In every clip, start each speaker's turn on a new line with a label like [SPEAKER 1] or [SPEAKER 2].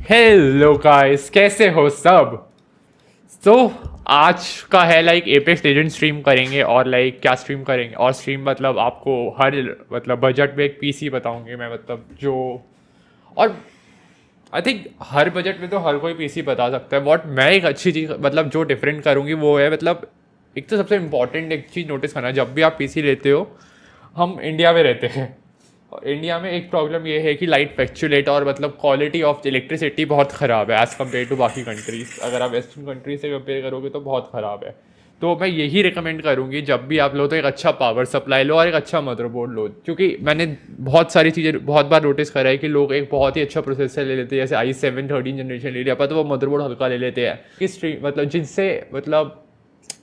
[SPEAKER 1] Hello guys, कैसे हो सब। तो आज का है लाइक एपेक्स लेजेंड स्ट्रीम करेंगे और लाइक क्या स्ट्रीम करेंगे और स्ट्रीम मतलब आपको हर मतलब बजट में एक पीसी बताऊंगे मैं, मतलब जो और आई थिंक हर बजट में तो हर कोई पीसी बता सकता है। वॉट मैं एक अच्छी चीज़ मतलब जो डिफरेंट करूँगी वो है मतलब एक तो सबसे इम्पॉर्टेंट एक चीज़ नोटिस करना, जब भी आप पीसी लेते हो, हम इंडिया में रहते हैं और इंडिया में एक प्रॉब्लम ये है कि लाइट फ्लक्चुएट और मतलब क्वालिटी ऑफ इलेक्ट्रिसिटी बहुत ख़राब है एज़ कम्पेयर टू बाकी कंट्रीज़। अगर आप वेस्टर्न कंट्रीज से कंपेयर करोगे तो बहुत ख़राब है। तो मैं यही रिकमेंड करूँगी जब भी आप लो तो एक अच्छा पावर सप्लाई लो और एक अच्छा मदरबोर्ड लो, क्योंकि मैंने बहुत सारी चीज़ें बहुत बार नोटिस करा है कि लोग एक बहुत ही अच्छा प्रोसेसर ले लेते हैं, जैसे i7 13 जनरेशन ले लिया पर तो वो मदरबोर्ड हल्का ले लेते हैं किस मतलब जिनसे मतलब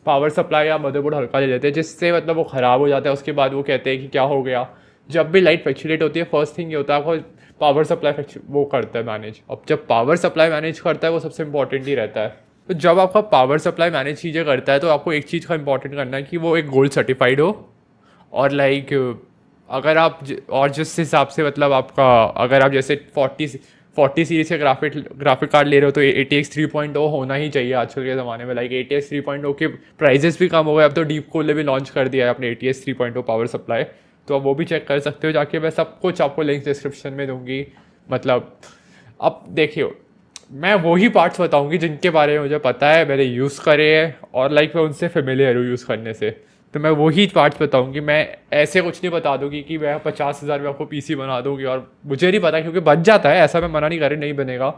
[SPEAKER 1] पावर सप्लाई या मदरबोर्ड हल्का ले लेते हैं, जिससे मतलब वो ख़राब हो जाता है। उसके बाद वो कहते हैं कि क्या हो गया। जब भी लाइट फ्लक्चुएट होती है फर्स्ट थिंग ये होता है आपको पावर सप्लाई वो करता है मैनेज। अब जब पावर सप्लाई मैनेज करता है वो सबसे इंपॉर्टेंट ही रहता है। तो जब आपका पावर सप्लाई मैनेज चीज़ें करता है तो आपको एक चीज़ का इंपॉर्टेंट करना है कि वो एक गोल्ड सर्टिफाइड हो। और लाइक अगर आप और जिस हिसाब से मतलब आपका अगर आप जैसे 40 सीरीज के ग्राफिक कार्ड ले रहे हो तो ATX 3.0 होना ही चाहिए आजकल के ज़माने में। लाइक ATX 3.0 के प्राइजेस भी कम हो गए, अब तो डीप कूल ने भी लॉन्च कर दिया है अपने ATX 3.0 पावर सप्लाई। तो आप वो भी चेक कर सकते हो जाके, मैं सब कुछ आपको लिंक डिस्क्रिप्शन में दूंगी। मतलब अब देखिए, मैं वही पार्ट्स बताऊंगी जिनके बारे में मुझे पता है, मैंने यूज़ करे हैं और लाइक मैं उनसे फेमिलियर हूँ यूज़ करने से। तो मैं वही पार्ट्स बताऊंगी, मैं ऐसे कुछ नहीं बता दूंगी कि मैं 50,000 में आपको पीसी बना दूंगी और मुझे नहीं पता, क्योंकि बच जाता है, ऐसा मैं मना नहीं कर रही नहीं बनेगा।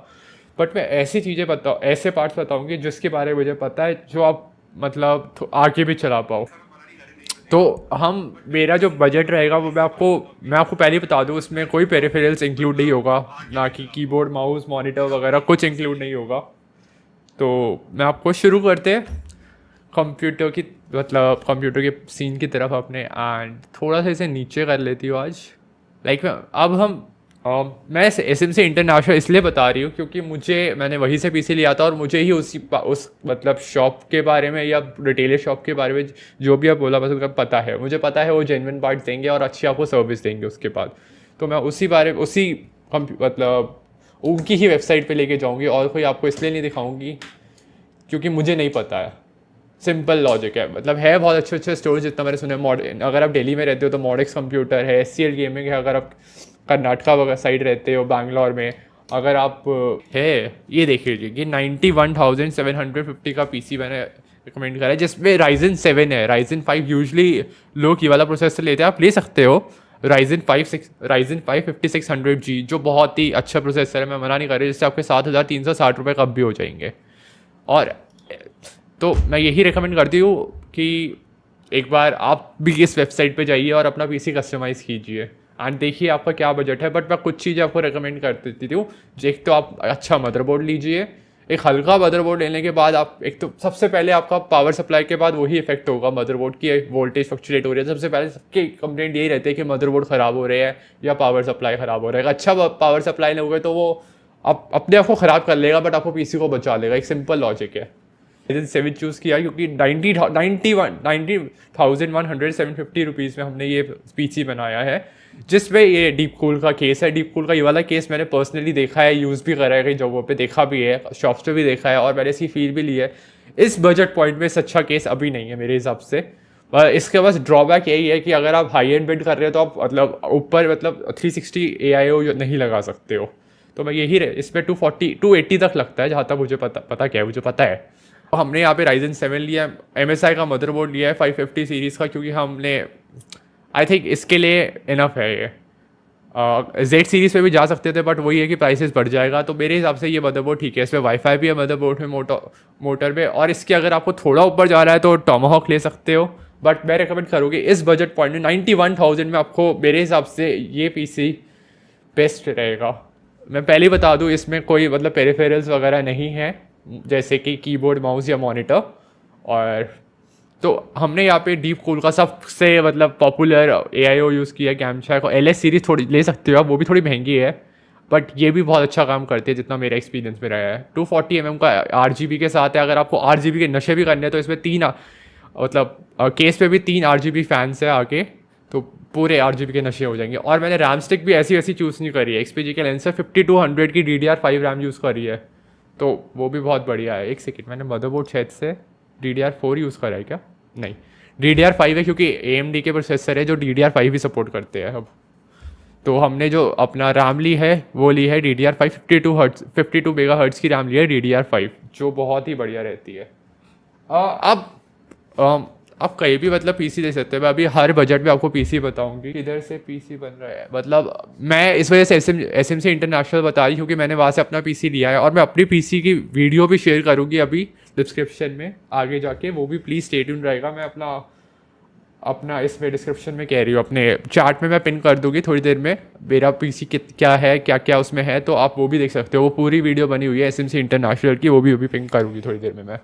[SPEAKER 1] बट मैं ऐसी चीज़ें बताऊँ, ऐसे पार्ट्स बताऊंगी जिसके बारे में मुझे पता है, जो आप मतलब आगे भी चला पाओ। तो हम मेरा जो बजट रहेगा वो मैं आपको पहले ही बता दूँ, उसमें कोई पेरिफेरल्स इंक्लूड नहीं होगा, ना कि कीबोर्ड माउस मॉनिटर वगैरह कुछ इंक्लूड नहीं होगा। तो मैं आपको शुरू करते हैं कंप्यूटर की मतलब कंप्यूटर के सीन की तरफ अपने, एंड थोड़ा सा इसे नीचे कर लेती हूँ आज। लाइक अब हम मैं एसएम से इंटरनेशनल इसलिए बता रही हूँ क्योंकि मैंने वहीं से पीसी लिया था और मुझे ही उस मतलब शॉप के बारे में या रिटेलर शॉप के बारे में जो भी आप बोला बस उनका पता है, मुझे पता है वो जेन्युइन पार्ट्स देंगे और अच्छी आपको सर्विस देंगे उसके बाद। तो मैं उसी मतलब उनकी ही वेबसाइट पे लेके जाऊँगी और कोई आपको इसलिए नहीं दिखाऊँगी क्योंकि मुझे नहीं पता है। सिंपल लॉजिक है, मतलब है बहुत अच्छे अच्छे स्टोर्स जितना मैंने सुना है। अगर आप दिल्ली में रहते हो तो मॉडेक्स कंप्यूटर है, SCL गेमिंग है, अगर आप कर्नाटका वगैरह साइड रहते हो बैंगलोर में, अगर आप है ये देख लीजिए कि 91,750 का पीसी मैंने रिकमेंड करा है जिसमें राइजन 7 है। राइजन 5 यूजली लोग ये वाला प्रोसेसर लेते हैं, आप ले सकते हो राइजन 5 5600G जो बहुत ही अच्छा प्रोसेसर है, मैं मना नहीं कर रही, जिससे आपके 7,360 रुपये कब भी हो जाएंगे। और तो मैं यही रिकमेंड करती हूँ कि एक बार आप भी इस वेबसाइट पे जाइए और अपना पीसी कस्टमाइज़ कीजिए एंड देखिए आपका क्या बजट है। बट मैं कुछ चीज़ें आपको रिकमेंड कर देती हूँ। एक तो आप अच्छा मदरबोर्ड लीजिए, एक हल्का मदरबोर्ड लेने के बाद आप एक तो सबसे पहले आपका पावर सप्लाई के बाद वही इफेक्ट होगा मदरबोर्ड की, वोल्टेज फ्लक्चुएट हो रही है। सबसे पहले सबकी कंप्लेंट यही रहती है कि मदरबोर्ड ख़राब हो रहे हैं या पावर सप्लाई ख़राब हो रहा है। अच्छा पावर सप्लाई लोगे तो वो आप अपने आप को ख़राब कर लेगा बट आपको पीसी को बचा लेगा। एक सिंपल लॉजिक है। 7 चूज़ किया क्योंकि 90,10750 रुपीज़ में हमने ये पीसी बनाया है, जिसमें ये डीप कूल का केस है। डीप कूल का ये वाला केस मैंने पर्सनली देखा है, यूज़ भी करा है, कई जगहों पे देखा भी है, शॉप्स पे भी देखा है और मैंने इसकी फील भी ली है। इस बजट पॉइंट में अच्छा केस अभी नहीं है मेरे हिसाब से। पर इसके बस ड्रॉबैक यही है कि अगर आप हाई एंड बिल्ड कर रहे हो तो आप मतलब ऊपर मतलब 360 AIO नहीं लगा सकते हो। तो मैं यही इसमें 280 तक लगता है, जहाँ तक मुझे पता क्या है, मुझे पता है। तो हमने यहाँ पे राइजन 7 लिया, MSI का मदरबोर्ड लिया है 550 सीरीज़ का, क्योंकि हमने आई थिंक इसके लिए इनफ है ये। Z सीरीज़ पे भी जा सकते थे बट वही है कि प्राइसेस बढ़ जाएगा। तो मेरे हिसाब से ये मदरबोर्ड ठीक है। इसमें वाईफाई भी है मदरबोर्ड में, मोटर पे, और इसके अगर आपको थोड़ा ऊपर जा रहा है तो टॉमाहॉक ले सकते हो। बट मैं रिकमेंड करूँगी इस बजट पॉइंट में 91,000 में आपको मेरे हिसाब से ये पीसी बेस्ट रहेगा। मैं पहले ही बता दूँ इसमें कोई मतलब पेरिफेरल्स वगैरह नहीं है जैसे कि कीबोर्ड माउस या मॉनिटर। और तो हमने यहाँ पे डीप कूल का सबसे मतलब पॉपुलर AIO यूज़ किया है, कैमशा को। LS सीरीज़ थोड़ी ले सकते हो आप, वो भी थोड़ी महंगी है बट ये भी बहुत अच्छा काम करती है जितना मेरा एक्सपीरियंस में रहा है। 240 का RGB के साथ है। अगर आपको RGB के नशे भी करने हैं तो इसमें मतलब केस पे भी 3 RGB फैंस है आगे, तो पूरे RGB के नशे हो जाएंगे। और मैंने रैम स्टिक भी ऐसी वैसी चूज़ नहीं करी है, XPG के लेंस से 5200 की DDR5 रैम यूज़ करी है, तो वो भी बहुत बढ़िया है। एक सेकेंड, मैंने मदरबोर्ड शायद से DDR4 यूज़ करा है क्या? नहीं, DDR5 है, क्योंकि AMD के प्रोसेसर है जो DDR5 भी सपोर्ट करते हैं अब। तो हमने जो अपना रैम ली है वो ली है DDR5 52 मेगाहर्ट्ज़ की रैम ली है DDR5, जो बहुत ही बढ़िया रहती है। अब आप कहीं भी मतलब पीसी ले सकते हो। मैं अभी हर बजट में आपको पीसी बताऊंगी किधर से पीसी बन रहा है। मतलब मैं इस वजह से एसएमसी इंटरनेशनल बता रही, क्योंकि मैंने वहाँ से अपना पीसी लिया है, और मैं अपनी पीसी की वीडियो भी शेयर करूँगी अभी डिस्क्रिप्शन में आगे जाके, वो भी प्लीज़ स्टे ट्यून रहेगा। मैं अपना इसमें डिस्क्रिप्शन में कह रही हूँ, अपने चार्ट में मैं पिन कर दूँगी थोड़ी देर में मेरा पीसी क्या है, क्या क्या उसमें है, तो आप वो भी देख सकते हो। वो पूरी वीडियो बनी हुई है एसएमसी इंटरनेशनल की, वो भी पिन करूँगी थोड़ी देर में मैं।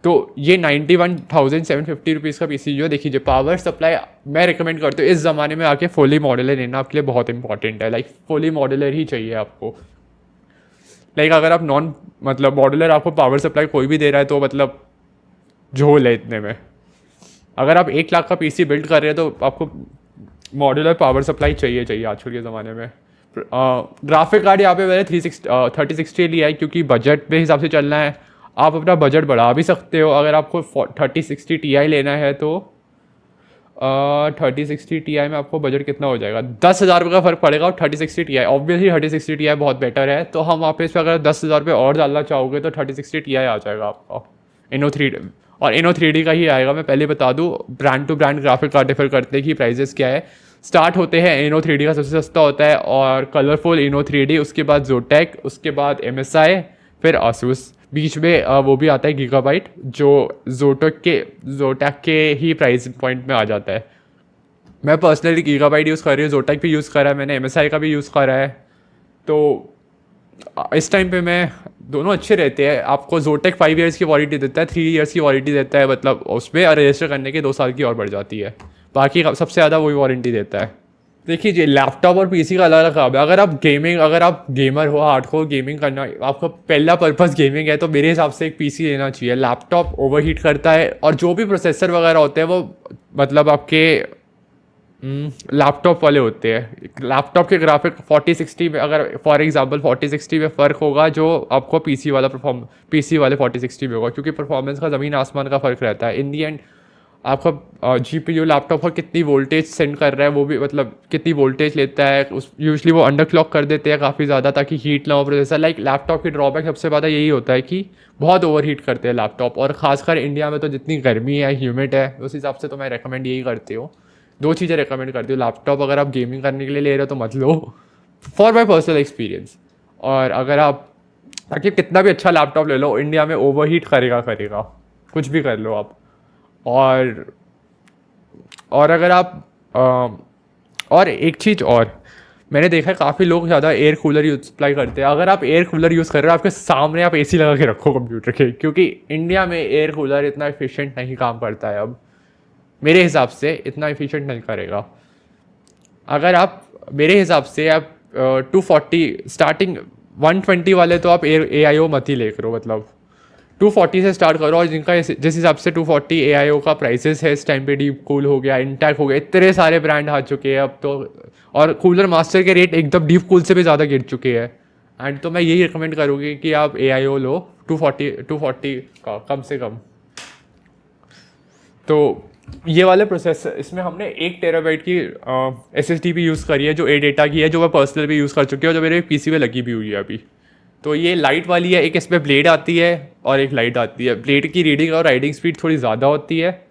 [SPEAKER 1] तो ये 91,750 रुपीज़ का पीसी जो देखिए, पावर सप्लाई मैं रिकमेंड करता हूँ इस ज़माने में आके फुली मॉड्यूलर लेना आपके लिए बहुत इंपॉर्टेंट है। लाइक फुली मॉड्यूलर ही चाहिए आपको। लाइक अगर आप नॉन मतलब मॉड्यूलर आपको पावर सप्लाई कोई भी दे रहा है तो मतलब झोल है इतने में। अगर आप 1 लाख का पीसी बिल्ड कर रहे हैं तो आपको मॉड्यूलर पावर सप्लाई चाहिए आजकल के ज़माने में। ग्राफिक कार्ड यहाँ पे मैंने 3060 लिया है, क्योंकि बजट के हिसाब से चलना है। आप अपना बजट बढ़ा भी सकते हो। अगर आपको 3060 Ti लेना है तो 3060 Ti में आपको बजट कितना हो जाएगा, 10,000 रुपये का फ़र्क पड़ेगा। और 3060 Ti ऑब्वियसली 3060 Ti बहुत बेटर है, तो हम आप इस पर अगर 10,000 रुपये और डालना चाहोगे तो 3060 Ti आ जाएगा आपका Inno 3D। और Inno 3D का ही आएगा। मैं पहले बता दूँ, brand to brand graphic card differ करते हैं कि प्राइजेस क्या है। स्टार्ट होते हैं Inno 3D का सबसे सस्ता होता है, और कलरफुल Inno 3D, उसके बाद Zotac, उसके बाद MSI, फिर Asus। बीच में वो भी आता है गीगाबाइट, जो जोटैक के ही प्राइस पॉइंट में आ जाता है। मैं पर्सनली गीगाबाइट यूज़ कर रही हूँ, जोटैक भी यूज़ करा है मैंने, MSI का भी यूज़ करा है। तो इस टाइम पे मैं दोनों अच्छे रहते हैं। आपको जोटैक 5 ईयर्स की वारंटी देता है, 3 ईयर्स की वारंटी देता है, मतलब उसमें रजिस्टर करने के 2 साल की और बढ़ जाती है। बाकी सबसे ज़्यादा वही वारंटी देता है। देखिए जी, लैपटॉप और पीसी का अलग अलग काम है। अगर आप गेमर हो, हार्डकोर गेमिंग करना, आपका पहला पर्पस गेमिंग है, तो मेरे हिसाब से एक पीसी लेना चाहिए। लैपटॉप ओवरहीट करता है, और जो भी प्रोसेसर वगैरह होते हैं वो मतलब आपके लैपटॉप वाले होते हैं। लैपटॉप के ग्राफिक 4060 में, अगर फॉर एग्जांपल 4060 में फ़र्क होगा जो आपको पीसी वाले 4060 में होगा, क्योंकि परफॉर्मेंस का ज़मीन आसमान का फ़र्क रहता है। इन दी एंड आपका GPU लैपटॉप पर कितनी वोल्टेज सेंड कर रहा है, वो भी मतलब कितनी वोल्टेज लेता है, यूजली वो अंडर क्लॉक कर देते हैं काफ़ी ज़्यादा, ताकि हीट ना हो प्रोसेसर। लाइक लैपटॉप की ड्रॉबैक सबसे ज़्यादा यही होता है कि बहुत ओवर हीट करते हैं लैपटॉप, और ख़ासकर इंडिया में तो जितनी गर्मी है, ह्यूमिड है, उस हिसाब से तो मैं रिकमेंड यही करती हूँ। 2 चीज़ें रिकमेंड करती हूँ। लैपटॉप अगर आप गेमिंग करने के लिए ले रहे हो तो मत लो, फॉर माई पर्सनल एक्सपीरियंस। और अगर आप ताकि कितना भी अच्छा लैपटॉप ले लो, इंडिया में ओवर हीट करेगा, कुछ भी कर लो आप। और अगर आप और एक चीज़ और मैंने देखा है, काफ़ी लोग ज़्यादा एयर कूलर यूज अप्लाई करते हैं। अगर आप एयर कूलर यूज़ कर रहे हो, आपके सामने आप AC लगा के रखो कंप्यूटर के, क्योंकि इंडिया में एयर कूलर इतना एफिशिएंट नहीं काम करता है। अब मेरे हिसाब से इतना एफिशिएंट नहीं करेगा। अगर आप मेरे हिसाब से आप 240 स्टार्टिंग 120 वाले तो आप AIO मत ही ले करो, मतलब 240 से स्टार्ट करो। और जिस हिसाब से 240 AIO का प्राइसेस है इस टाइम पे, डीप कूल हो गया, इंटैक हो गया, इतने सारे ब्रांड आ चुके हैं अब तो, और कूलर मास्टर के रेट एकदम डीप कूल से भी ज़्यादा गिर चुके हैं। एंड तो मैं यही रिकमेंड करूँगी कि आप AIO लो 240 का कम से कम। तो ये वाले प्रोसेसर, इसमें हमने 1 टेराबाइट की SSD भी यूज़ करी है, जो ADATA की है, जो मैं पर्सनल भी यूज़ कर चुकी हूँ, जो मेरे PC में लगी भी हुई है अभी। तो ये लाइट वाली है, एक इसमें ब्लेड आती है और एक लाइट आती है। ब्लेड की रीडिंग और राइडिंग स्पीड थोड़ी ज़्यादा होती है,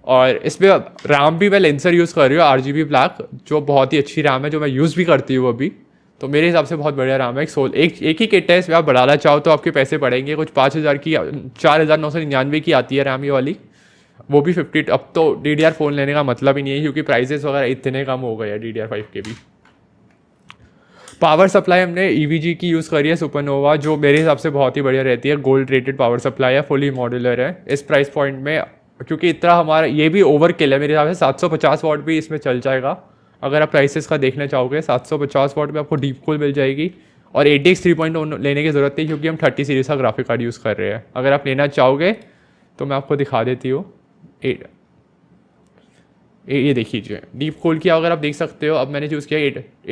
[SPEAKER 1] और इसमें रैम भी मैं लेंसर यूज़ कर रही हूँ RGB ब्लैक, जो बहुत ही अच्छी रैम है, जो मैं यूज़ भी करती हूँ अभी। तो मेरे हिसाब से बहुत बढ़िया रैम है। एक ही किट है, इसमें आप बढ़ाना चाहो तो आपके पैसे पड़ेंगे कुछ 5,000 की, 4,999 की आती है रैम ये वाली, वो भी 50। अब तो DDR4 लेने का मतलब ही नहीं है, क्योंकि प्राइजेस वगैरह इतने कम हो गए हैं DDR5 के भी। पावर सप्लाई हमने EVG की यूज़ करी है, सुपरनोवा, जो मेरे हिसाब से बहुत ही बढ़िया रहती है। गोल्ड रेटेड पावर सप्लाई है, फुली मॉड्यूलर है इस प्राइस पॉइंट में, क्योंकि इतना हमारा ये भी ओवर किल है मेरे हिसाब से। 750 वाट भी इसमें चल जाएगा अगर आप प्राइसेस का देखना चाहोगे। 750 वाट में आपको डीप कूल मिल जाएगी, और ATX 3.0 लेने की ज़रूरत नहीं, क्योंकि हम 30 सीरीज़ का ग्राफिक कार्ड यूज़ कर रहे हैं। अगर आप लेना चाहोगे तो मैं आपको दिखा देती हूँ। ये देख लीजिए डीप कूल की अगर आप देख सकते हो, अब मैंने यूज़ किया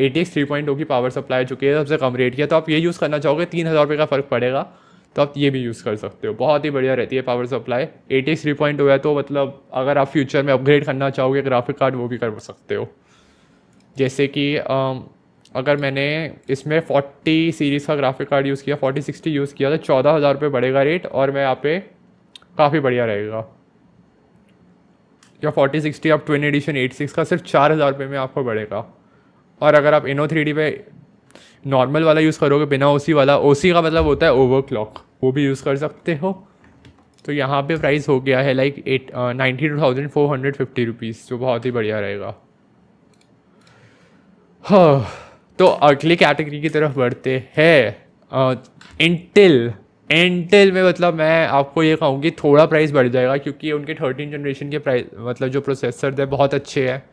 [SPEAKER 1] ATX 3.2 की पावर सप्लाई जो कि है सबसे कम रेट की है, तो आप ये यूज़ करना चाहोगे 3,000 रुपये का फ़र्क पड़ेगा, तो आप ये भी यूज़ कर सकते हो, बहुत ही बढ़िया रहती है पावर सप्लाई। ATX 3.2 है तो मतलब अगर आप फ्यूचर में अपग्रेड करना चाहोगे ग्राफिक कार्ड वो भी कर सकते हो। जैसे कि अगर मैंने इसमें 40 सीरीज़ का ग्राफिक कार्ड यूज़ किया, 4060 यूज़ किया, तो 14,000 रुपये बढ़ेगा रेट, और मैं यहाँ पे काफ़ी बढ़िया रहेगा। या 4060 आप ट्विन एडिशन 86 का सिर्फ 4,000 रुपये में आपको बढ़ेगा। और अगर आप Inno 3D पे नॉर्मल वाला यूज़ करोगे बिना OC वाला, OC का मतलब होता है ओवरक्लॉक, वो भी यूज़ कर सकते हो। तो यहाँ पे प्राइस हो गया है लाइक 92,450 रुपीज़, जो बहुत ही बढ़िया रहेगा। हाँ, तो अगली कैटेगरी की तरफ बढ़ते हैं। इंटेल इंटेल में मतलब मैं आपको ये कहूँगी थोड़ा प्राइस बढ़ जाएगा, क्योंकि उनके 13 जनरेशन के प्राइस मतलब जो प्रोसेसर थे बहुत अच्छे हैं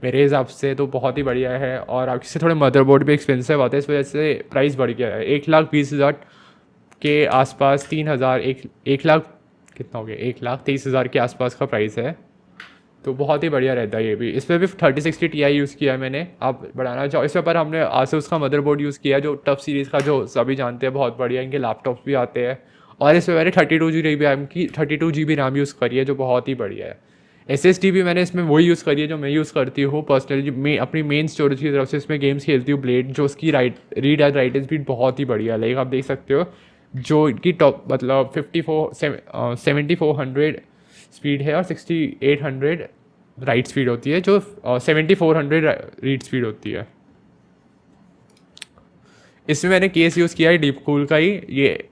[SPEAKER 1] मेरे हिसाब से, तो बहुत ही बढ़िया है। और आपके से थोड़े मदरबोर्ड भी एक्सपेंसिव आते हैं, इस वजह से प्राइस बढ़ गया है। 1,20,000 के आसपास, 3,000, 1 लाख कितना हो गया, 1,23,000 के आसपास का प्राइस है, तो बहुत ही बढ़िया रहता है ये भी। इसमें भी 3060 Ti यूज़ किया है मैंने, आप बढ़ाना चाहो इसमें, पर हमने आसूस का मदरबोर्ड यूज़ किया है जो टफ सीरीज़ का, जो सभी जानते हैं बहुत बढ़िया इनके लैपटॉप्स भी आते हैं। और इसमें मैंने 32 GB रैम यूज़ करी है, जो बहुत ही बढ़िया है। SSD भी मैंने इसमें वही यूज़ करी है जो मैं यूज़ करती हूँ पर्सनली, मैं अपनी मेन स्टोरेज की तरफ से इसमें गेम्स खेलती हूँ। ब्लेड जो उसकी रीड एंड राइट स्पीड बहुत ही बढ़िया है, लाइक आप देख सकते हो जो इनकी टॉप मतलब 7400 स्पीड है, और 6800 राइट स्पीड होती है, जो 7400 रीड स्पीड होती है। इसमें मैंने केस यूज़ किया है डीप कूल का ही, ये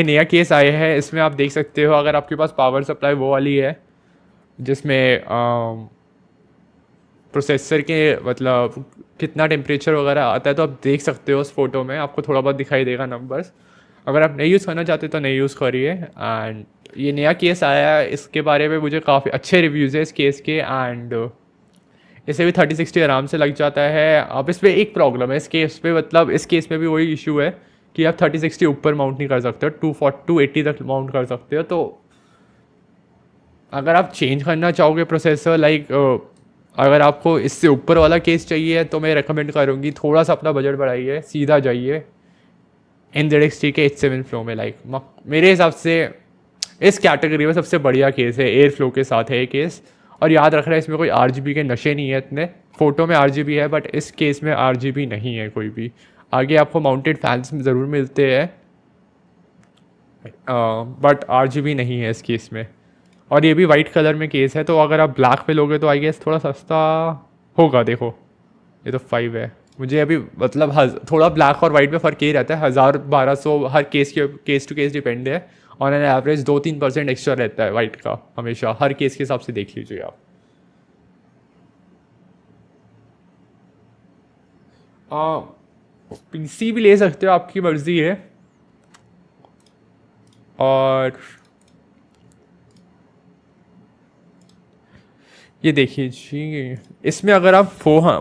[SPEAKER 1] नया केस आया है। इसमें आप देख सकते हो अगर आपके पास पावर सप्लाई वो वाली है जिसमें प्रोसेसर के मतलब कितना टेम्परेचर वगैरह आता है, तो आप देख सकते हो उस फोटो में, आपको थोड़ा बहुत दिखाई देगा नंबर्स। अगर आप नहीं यूज़ करना चाहते तो नहीं यूज़ करिए। एंड ये नया केस आया है, इसके बारे में मुझे काफ़ी अच्छे रिव्यूज़ है इस केस के, एंड इसे भी 3060 आराम से लग जाता है। अब इस पर एक प्रॉब्लम है इस केस पे, मतलब इस केस में भी वही इशू है कि आप 3060 ऊपर माउंट नहीं कर सकते हो, 280 तक माउंट कर सकते हो। तो अगर आप चेंज करना चाहोगे प्रोसेसर, लाइक अगर आपको इससे ऊपर वाला केस चाहिए, तो मैं रेकमेंड करूँगी थोड़ा सा अपना बजट बढ़ाइए, सीधा जाइए NZXT के H7 फ्लो में। लाइक मेरे हिसाब से इस कैटेगरी में सबसे बढ़िया केस है, एयर फ्लो के साथ है ये केस। और याद रखना है इसमें कोई RGB के नशे नहीं है इतने, फ़ोटो में RGB है बट इस केस में RGB नहीं है कोई भी। आगे आपको माउंटेड फैंस ज़रूर मिलते हैं, बट RGB नहीं है इस केस में। और ये भी वाइट कलर में केस है, तो अगर आप ब्लैक पे लोगे तो आई गेस थोड़ा सस्ता होगा। देखो ये तो 5 है, मुझे अभी मतलब थोड़ा ब्लैक और वाइट में फ़र्क यही रहता है, 1,000-1,200 हर केस टू केस डिपेंड है। ऑन एन एवरेज 2-3% एक्स्ट्रा रहता है वाइट का हमेशा, हर केस के हिसाब से देख लीजिए आप। PC भी ले सकते हो, आपकी मर्ज़ी है। और ये देखिए जी, इसमें अगर आप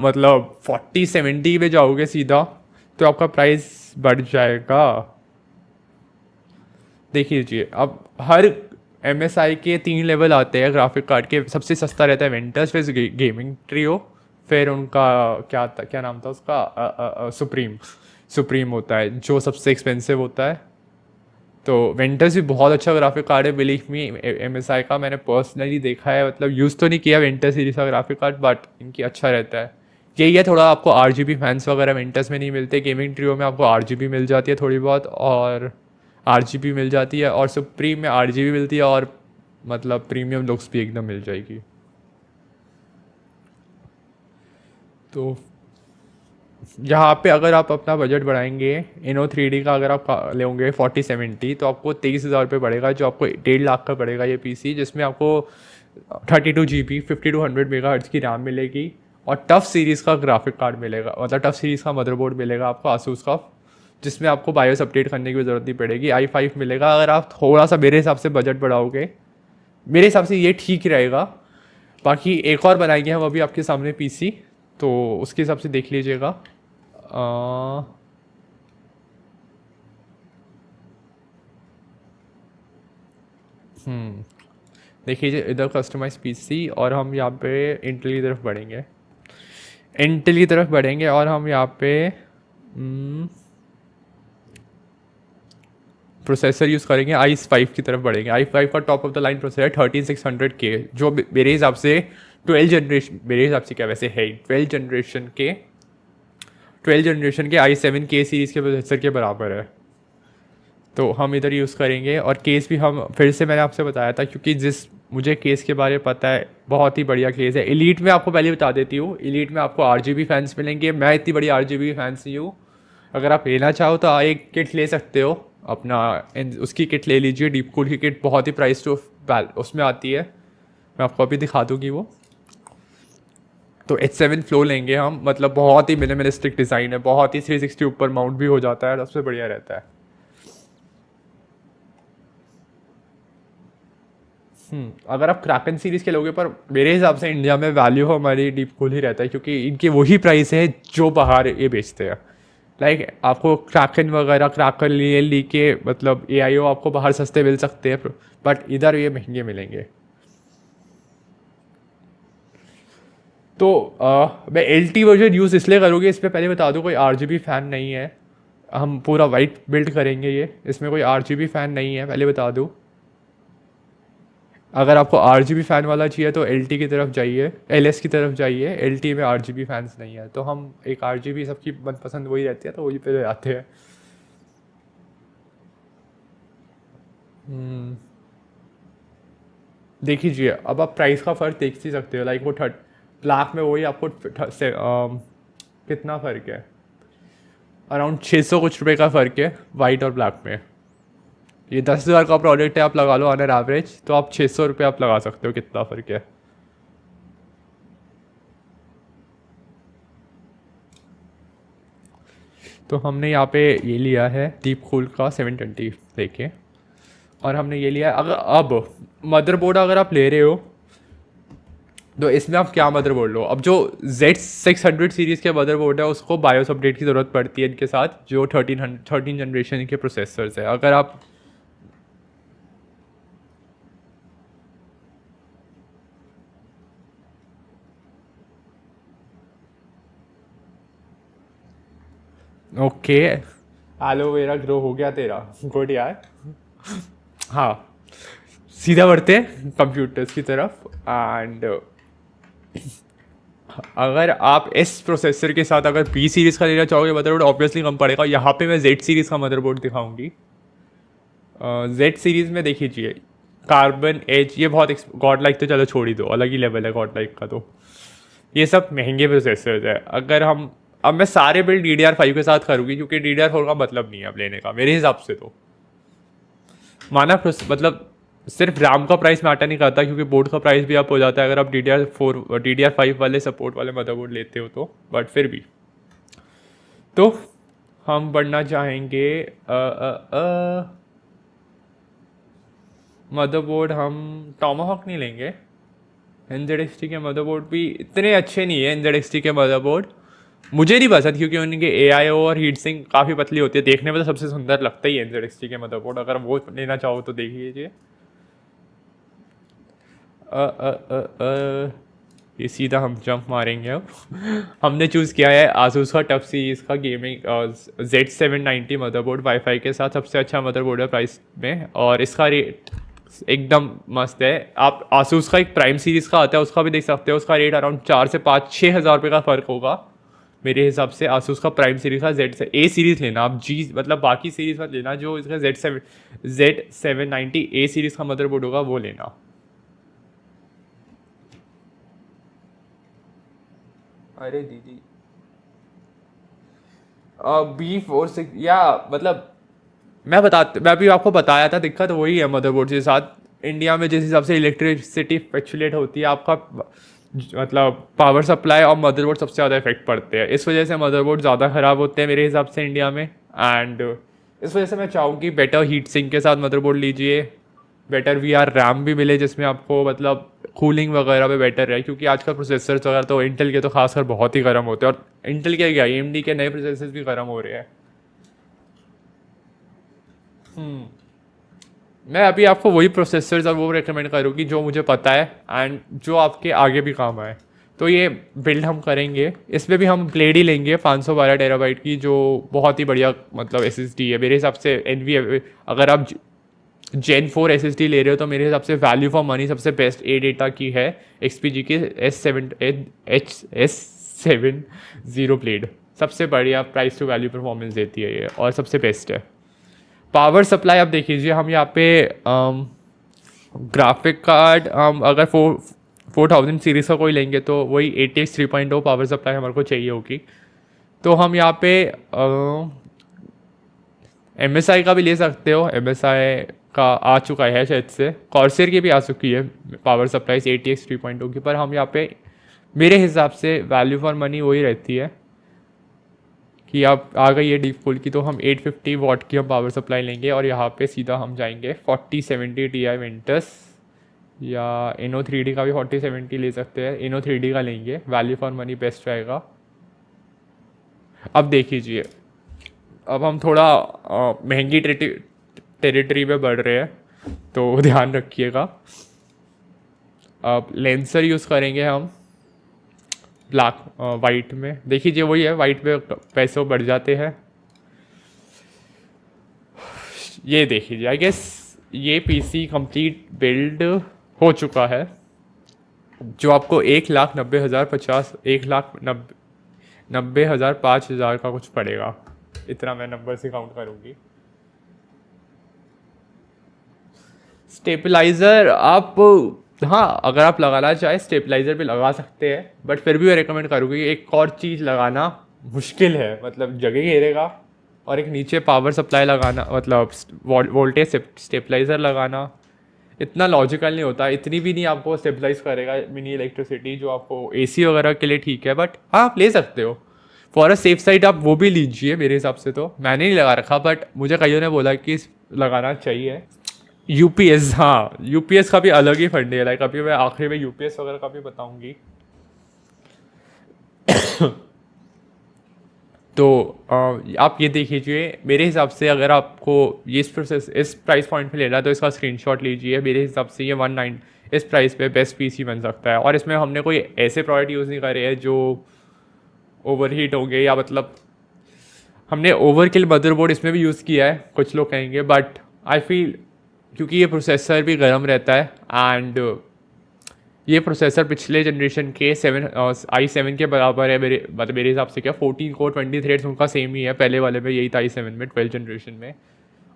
[SPEAKER 1] मतलब 4070 में जाओगे सीधा, तो आपका प्राइस बढ़ जाएगा। देख लीजिए अब हर MSI के 3 लेवल आते हैं ग्राफिक कार्ड के। सबसे सस्ता रहता है वेंटस, फिर गेमिंग ट्रियो, फिर उनका क्या नाम था उसका, सुप्रीम होता है जो सबसे एक्सपेंसिव होता है। तो वेंटस भी बहुत अच्छा ग्राफिक कार्ड है, बिलीव मी। MSI का मैंने पर्सनली देखा है, मतलब यूज़ तो नहीं किया वेंटस सीरीज का ग्राफिक कार्ड, बट इनकी अच्छा रहता है। यही है थोड़ा आपको RGB फैंस वगैरह वेंटस में नहीं मिलते, गेमिंग ट्रियो में आपको RGB मिल जाती है थोड़ी बहुत, और RGB मिल जाती है, और सुप्रीम में RGB मिलती है, और मतलब प्रीमियम लुक्स भी एकदम मिल जाएगी। तो यहाँ पे अगर आप अपना बजट बढ़ाएंगे, Inno 3D का अगर आप लेंगे 4070, तो आपको 23,000 रुपये पड़ेगा, जो आपको 1.5 लाख का पड़ेगा ये PC, जिसमें आपको 32 GB 5200 MHz की रैम मिलेगी, और टफ सीरीज़ का ग्राफिक कार्ड मिलेगा, मतलब टफ सीरीज़ का मदरबोर्ड मिलेगा आपको आसूस का, जिसमें आपको बायोस अपडेट करने की ज़रूरत नहीं पड़ेगी। i5 मिलेगा। अगर आप थोड़ा सा मेरे हिसाब से बजट बढ़ाओगे, मेरे हिसाब से ये ठीक रहेगा। बाकी एक और बनाएंगे हम अभी आपके सामने PC, तो उसके हिसाब से देख लीजिएगा। आ, देखिए इधर कस्टमाइज पीसी और हम यहाँ पे इंटेल की तरफ बढ़ेंगे। इंटेल की तरफ बढ़ेंगे और हम यहाँ पे प्रोसेसर यूज़ करेंगे i5 की तरफ बढ़ेंगे। i5 का top of the line processor 13600K, जो मेरे हिसाब से 12 जनरेशन, मेरे हिसाब से क्या वैसे है 12 जनरेशन के i7K सीरीज़ के प्रोसेसर के बराबर है। तो हम इधर यूज़ करेंगे और केस भी हम फिर से मैंने आपसे बताया था, क्योंकि जिस मुझे केस के बारे में पता है, बहुत ही बढ़िया केस है। एलीट में आपको पहले बता देती हूँ, एलीट में आपको RGB फैंस मिलेंगे। मैं इतनी बड़ी RGB फैंस नहीं हूँ। अगर आप लेना चाहो तो एक किट ले सकते हो अपना, उसकी किट ले लीजिए। डीप कूल की किट बहुत ही प्राइस टू उसमें आती है, मैं आपको अभी दिखा दूँगी वो। तो H7 फ्लो लेंगे हम, मतलब बहुत ही मिनिमलिस्टिक डिज़ाइन है, बहुत ही 360 ऊपर माउंट भी हो जाता है, सबसे बढ़िया रहता है। अगर आप क्रैकन सीरीज़ के लोगे, पर मेरे हिसाब से इंडिया में वैल्यू हमारी डीप कूल ही रहता है, क्योंकि इनकी वही प्राइस है जो बाहर ये बेचते हैं। लाइक आपको क्रैकन वगैरह, क्रैकन ली के मतलब AIO आपको बाहर सस्ते मिल सकते हैं, बट इधर ये महंगे मिलेंगे। तो मैं LT वर्जन यूज़ इसलिए करूँगी, इस पर पहले बता दूँ कोई RGB फ़ैन नहीं है। हम पूरा वाइट बिल्ड करेंगे ये, इसमें कोई RGB फ़ैन नहीं है, पहले बता दूँ। अगर आपको RGB फ़ैन वाला चाहिए तो LT की तरफ जाइए, LS की तरफ जाइए। LT में RGB फैंस नहीं है, तो हम एक RGB सबकी मनपसंद वही रहती है, तो वही पे जाते हैं। देख लीजिए, अब आप प्राइस का फ़र्क देख ही सकते हो। लाइक वो ब्लैक में वही आपको कितना फ़र्क है, अराउंड 600 कुछ रुपए का फ़र्क है वाइट और ब्लैक में। ये 10,000 का प्रोडक्ट है, आप लगा लो ऑन एन एवरेज, तो आप 600 रुपये आप लगा सकते हो, कितना फ़र्क है। तो हमने यहाँ पे ये लिया है डीप कूल का 720 लेके, और हमने ये लिया है। अगर अब मदरबोर्ड अगर आप ले रहे हो तो इसमें आप क्या मदरबोर्ड लो। अब जो Z600 सीरीज़ के मदरबोर्ड है उसको बायोस अपडेट की ज़रूरत पड़ती है इनके साथ, जो 13 जनरेशन के प्रोसेसर्स है। अगर आप ओके, एलोवेरा ग्रो हो गया तेरा, गुड यार। हाँ, सीधा बढ़ते हैं कंप्यूटर्स की तरफ। एंड अगर आप इस प्रोसेसर के साथ अगर B सीरीज़ का लेना चाहोगे मदरबोर्ड, ऑब्वियसली कम पड़ेगा। यहाँ पे मैं Z सीरीज़ का मदरबोर्ड दिखाऊंगी। Z सीरीज़ में देखिए कार्बन एज, ये बहुत गॉड लाइक तो चलो छोड़ ही दो, अलग ही लेवल है गॉड लाइक का। तो ये सब महंगे प्रोसेसर्स है। अगर हम अब मैं सारे बिल्ड DDR5 के साथ करूँगी, क्योंकि DDR4 का मतलब नहीं है अब लेने का मेरे हिसाब से। तो माना मतलब सिर्फ रैम का प्राइस मैटर नहीं करता, क्योंकि बोर्ड का प्राइस भी अप हो जाता है अगर आप DDR5 वाले सपोर्ट वाले मदरबोर्ड लेते हो तो। बट फिर भी तो हम बढ़ना चाहेंगे मदरबोर्ड, हम टॉमाहॉक नहीं लेंगे। NZXT के मदरबोर्ड भी इतने अच्छे नहीं है। NZXT के मदरबोर्ड मुझे नहीं पसंद, क्योंकि उनके AIO और हीट सिंक काफ़ी पतली होती है। देखने में तो सबसे सुंदर लगता ही है NZXT के मदरबोर्ड, अगर वो लेना चाहो तो देख लीजिए। ये सीधा हम जंप मारेंगे। अब हमने चूज़ किया है आसूस का टफ सीरीज़ का गेमिंग Z790 मदरबोर्ड, वाईफाई के साथ सबसे अच्छा मदरबोर्ड है प्राइस में, और इसका रेट एकदम मस्त है। आप आसूस का एक प्राइम सीरीज़ का आता है, उसका भी देख सकते हो। उसका रेट अराउंड 4 से 5-6 हज़ार रुपये का फ़र्क होगा मेरे हिसाब से। आसूस का प्राइम सीरीज़ का A सीरीज़ लेना आप, मतलब बाकी सीरीज़ मत लेना। जो इसका Z790 A सीरीज़ का मदरबोर्ड होगा वो लेना। अरे दीदी, B46 या मतलब मैं भी आपको बताया था, दिक्कत वही है मदरबोर्ड के साथ। इंडिया में जिस हिसाब से इलेक्ट्रिसिटी फ्लक्चुएट होती है, आपका मतलब पावर सप्लाई और मदरबोर्ड सबसे ज़्यादा इफेक्ट पड़ते हैं। इस वजह से मदरबोर्ड ज़्यादा ख़राब होते हैं मेरे हिसाब से इंडिया में। एंड इस वजह से मैं चाहूँगी बेटर हीट सिंक के साथ मदरबोर्ड लीजिए, बेटर VR रैम भी मिले, जिसमें आपको मतलब कूलिंग वगैरह पे बेटर रहे। क्योंकि आजकल प्रोसेसर्स वगैरह तो इंटेल के तो खासकर बहुत ही गर्म होते हैं, और इंटेल के क्या AMD के नए प्रोसेसर्स भी गर्म हो रहे हैं। मैं अभी आपको वही प्रोसेसर्स और वो रेकमेंड करूँगी जो मुझे पता है एंड जो आपके आगे भी काम आए। तो ये बिल्ड हम करेंगे, इसमें भी हम ब्लेड ही लेंगे 512 टेराबाइट की, जो बहुत ही बढ़िया मतलब एसएसडी है मेरे हिसाब से। एनवी अगर आप जेन 4 एसएसडी ले रहे हो तो मेरे हिसाब से वैल्यू फॉर मनी सबसे बेस्ट ए डेटा की है एक्सपीजी की S7 ब्लेड। सबसे बढ़िया प्राइस टू वैल्यू परफॉर्मेंस देती है ये और सबसे बेस्ट है। पावर सप्लाई आप देख लीजिए, हम यहाँ पे ग्राफिक कार्ड अगर 4000 सीरीज़ का कोई लेंगे तो वही ATX 3.0 पावर सप्लाई हमारे को चाहिए होगी। तो हम यहाँ पे MSI का भी ले सकते हो, MSI का आ चुका है शायद से, कॉर्सेर की भी आ चुकी है पावर सप्लाईज ATX 3.0 की। पर हम यहाँ पे मेरे हिसाब से वैल्यू फॉर मनी वही रहती है कि आप आ गई है डीप कूल की, तो हम 850 वाट की हम पावर सप्लाई लेंगे और यहाँ पे सीधा हम जाएंगे 4070 Ti वेंटस, या Inno3D का भी 4070 ले सकते हैं, Inno3D का लेंगे, वैल्यू फॉर मनी बेस्ट रहेगा। अब देख लीजिए, अब हम थोड़ा महंगी टेरिटरी पे बढ़ रहे हैं तो ध्यान रखिएगा। अब लेंसर यूज़ करेंगे हम ब्लैक वाइट में, देख लीजिए वही है, वाइट पे पैसे बढ़ जाते हैं। ये देख लीजिए, आई गेस ये पीसी कंप्लीट बिल्ड हो चुका है, जो आपको 1,90,050 1,90,000 5,000 का कुछ पड़ेगा। इतना मैं नंबर से काउंट करूँगी। स्टेबलाइज़र आप, हाँ अगर आप लगाना चाहे स्टेबलाइज़र भी लगा सकते हैं, बट फिर भी मैं रिकमेंड करूँगी एक और चीज़ लगाना मुश्किल है, मतलब जगह घेरेगा, और एक नीचे पावर सप्लाई लगाना, मतलब वोल्टेज स्टेबलाइज़र लगाना इतना लॉजिकल नहीं होता। इतनी भी नहीं आपको स्टेबलाइज करेगा मिनी इलेक्ट्रिसिटी, जो आपको एसी वगैरह के लिए ठीक है, बट हाँ आप ले सकते हो फॉर अ सेफ साइड, आप वो भी लीजिए। मेरे हिसाब से तो मैंने नहीं लगा रखा, बट मुझे कईयों ने बोला कि लगाना चाहिए। यूपीएस, हाँ यूपीएस का भी अलग ही फंडे है, लाइक अभी मैं आखिरी में यूपीएस वगैरह का भी बताऊंगी। तो आप ये देख लीजिए, मेरे हिसाब से अगर आपको ये इस प्राइस पॉइंट पे लेना है तो इसका स्क्रीनशॉट लीजिए। मेरे हिसाब से ये 19 इस प्राइस पे बेस्ट पीसी बन सकता है, और इसमें हमने कोई ऐसे प्रोडक्ट यूज़ नहीं करे हैं जो ओवरहीट होंगे, या मतलब हमने ओवरकिल मदरबोर्ड इसमें भी यूज़ किया है कुछ लोग कहेंगे, बट आई फील क्योंकि ये प्रोसेसर भी गर्म रहता है एंड ये प्रोसेसर पिछले जनरेशन के i7 के बराबर है, मेरे हिसाब से क्या 14 कोर 20 थ्रेड्स उनका सेम ही है, पहले वाले में यही था i7 में 12 जनरेशन में।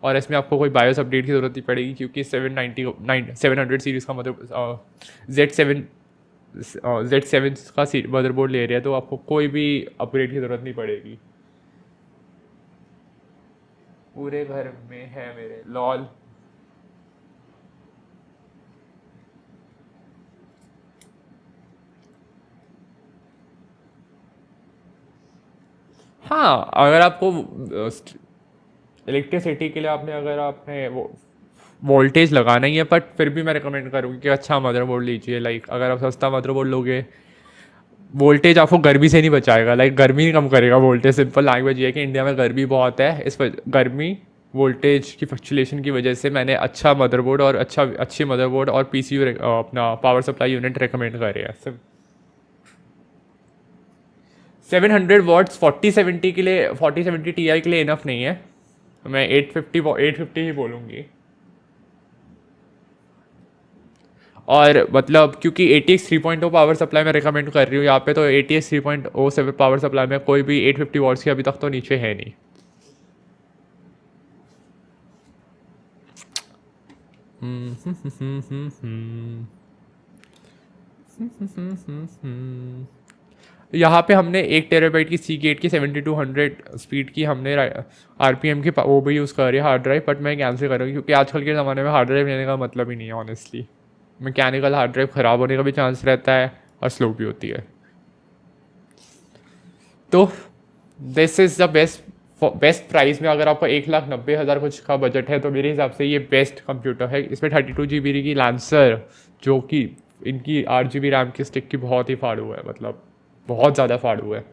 [SPEAKER 1] और इसमें आपको कोई बायोस अपडेट की ज़रूरत नहीं पड़ेगी, क्योंकि 700 सीरीज़ का मतलब Z7 का मदरबोर्ड ले रहे हैं, तो आपको कोई भी अपग्रेड की ज़रूरत नहीं पड़ेगी। पूरे घर में है मेरे लॉल। हाँ अगर आपको इलेक्ट्रिसिटी के लिए अगर आपने वो वोल्टेज लगाना ही है, बट फिर भी मैं रिकमेंड करूँगी कि अच्छा मदरबोर्ड लीजिए। लाइक अगर आप सस्ता मदरबोर्ड लोगे, वोल्टेज आपको गर्मी से नहीं बचाएगा, लाइक गर्मी नहीं कम करेगा वोल्टेज। सिंपल लैंग्वेज ये है कि इंडिया में गर्मी बहुत है, इस गर्मी वोल्टेज की फ्लक्चुएशन की वजह से मैंने अच्छा मदरबोर्ड और अच्छी मदरबोर्ड और पीसीयू अपना पावर सप्लाई यूनिट रिकमेंड करे हैं। 700 वॉट्स 4070 के लिए, 4070 Ti के लिए इनफ नहीं है, मैं 850 ही बोलूँगी। और मतलब क्योंकि ATX 3.0 पावर सप्लाई मैं रिकमेंड कर रही हूँ यहाँ पे, तो ATX 3.0 से पावर सप्लाई में कोई भी 850 वॉट्स की अभी तक तो नीचे है नहीं। यहाँ पे हमने 1 टेराबाइट की Seagate की 7200 स्पीड की हमने RPM की वो भी यूज़ कर रही है हार्ड ड्राइव, बट मैं कैंसिल करूँगी क्योंकि आजकल के ज़माने में हार्ड ड्राइव लेने का मतलब ही नहीं है ऑनेस्टली। मैकेनिकल हार्ड ड्राइव ख़राब होने का भी चांस रहता है और स्लो भी होती है। तो this is the best price में, अगर आपका 1,90,000 कुछ का बजट है तो मेरे हिसाब से ये बेस्ट कंप्यूटर है। इसमें 32 GB की लांसर, जो कि इनकी 8 GB रैम की स्टिक की बहुत ही फाड़ू है, मतलब बहुत ज़्यादा फाड़ू है।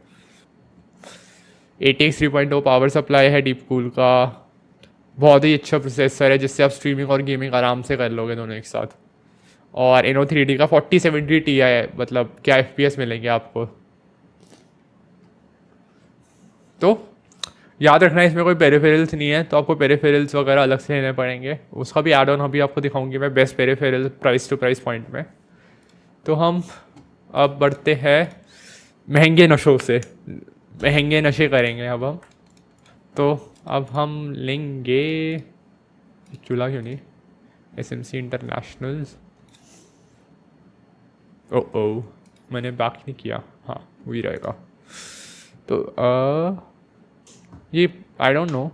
[SPEAKER 1] ATX 3.0 पावर सप्लाई है डीप कूल का, बहुत ही अच्छा प्रोसेसर है जिससे आप स्ट्रीमिंग और गेमिंग आराम से कर लोगे दोनों एक साथ। और इनो 3D का 4070 Ti है, मतलब क्या FPS मिलेंगे आपको। तो याद रखना इसमें कोई पेरिफेरल्स नहीं है, तो आपको पेरिफेरल्स वगैरह अलग से लेने पड़ेंगे। उसका भी एड ऑन अभी आपको दिखाऊंगी मैं, best peripheral price to price point में। तो हम अब बढ़ते हैं महंगे नशों से, महंगे नशे करेंगे अब हम। तो अब हम लेंगे, चूल्हा क्यों नहीं, SMC इंटरनेशनल्स। ओ ओ मैंने बैक नहीं किया, हाँ वही रहेगा। तो ये आई डोंट नो,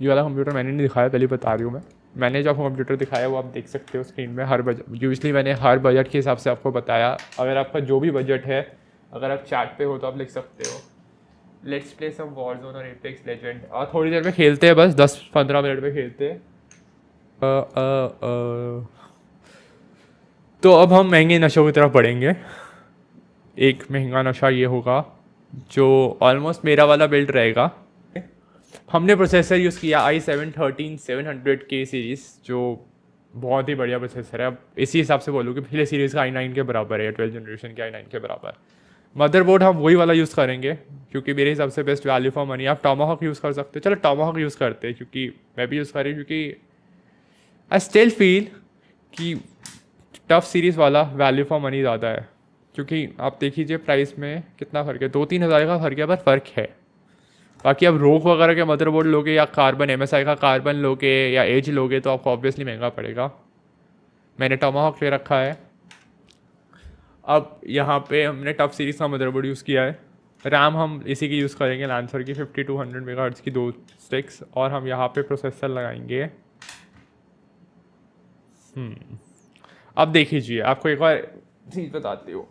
[SPEAKER 1] ये वाला कंप्यूटर मैंने नहीं दिखाया, पहले बता रही हूँ मैंने जो आपको कंप्यूटर दिखाया वो आप देख सकते हो स्क्रीन में। हर बजट यूजली मैंने हर बजट के हिसाब से आपको बताया। अगर आपका जो भी बजट है, अगर आप चैट पे हो तो आप लिख सकते हो लेट्स प्ले सम वॉरज़ोन और एपेक्स लेजेंड। और थोड़ी देर में खेलते हैं, बस 10-15 मिनट में खेलते हैं। तो अब हम महंगे नशों की तरफ बढ़ेंगे। एक महंगा नशा ये होगा जो ऑलमोस्ट मेरा वाला बिल्ड रहेगा। हमने प्रोसेसर यूज़ किया i7 13700K सीरीज़, जो बहुत ही बढ़िया प्रोसेसर है। अब इसी हिसाब से बोलूँ कि पिछले सीरीज़ का i9 के बराबर है, 12th जनरेशन के i9 के बराबर। मदरबोर्ड हम वही वाला यूज़ करेंगे क्योंकि मेरे हिसाब से बेस्ट वैल्यू फॉर मनी। आप टॉमाहॉक यूज़ कर सकते हो, चलो टॉमाहॉक यूज़ करते हैं क्योंकि मैं भी यूज़ कर रही हूँ, क्योंकि आई स्टिल फील कि टफ सीरीज़ वाला वैल्यू फॉर मनी ज़्यादा है। क्योंकि आप देख लीजिए प्राइस में कितना फ़र्क है, 2-3 हज़ार का फ़र्क है, पर फ़र्क है। बाकी अब रोक वगैरह के मदरबोर्ड लोगे या कार्बन MSI का कार्बन लोगे या एज लोगे तो आपको ऑब्वियसली महंगा पड़ेगा। मैंने टॉमाहॉक ले रखा है। अब यहाँ पे हमने टफ सीरीज़ का मदरबोर्ड यूज़ किया है। रैम हम इसी की यूज़ करेंगे, लांसर की 5200 मेगाहर्ट्ज़ की 2 स्टिक्स। और हम यहाँ पे प्रोसेसर लगाएंगे। अब देख लीजिए, आपको एक और चीज़ बताती हूँ।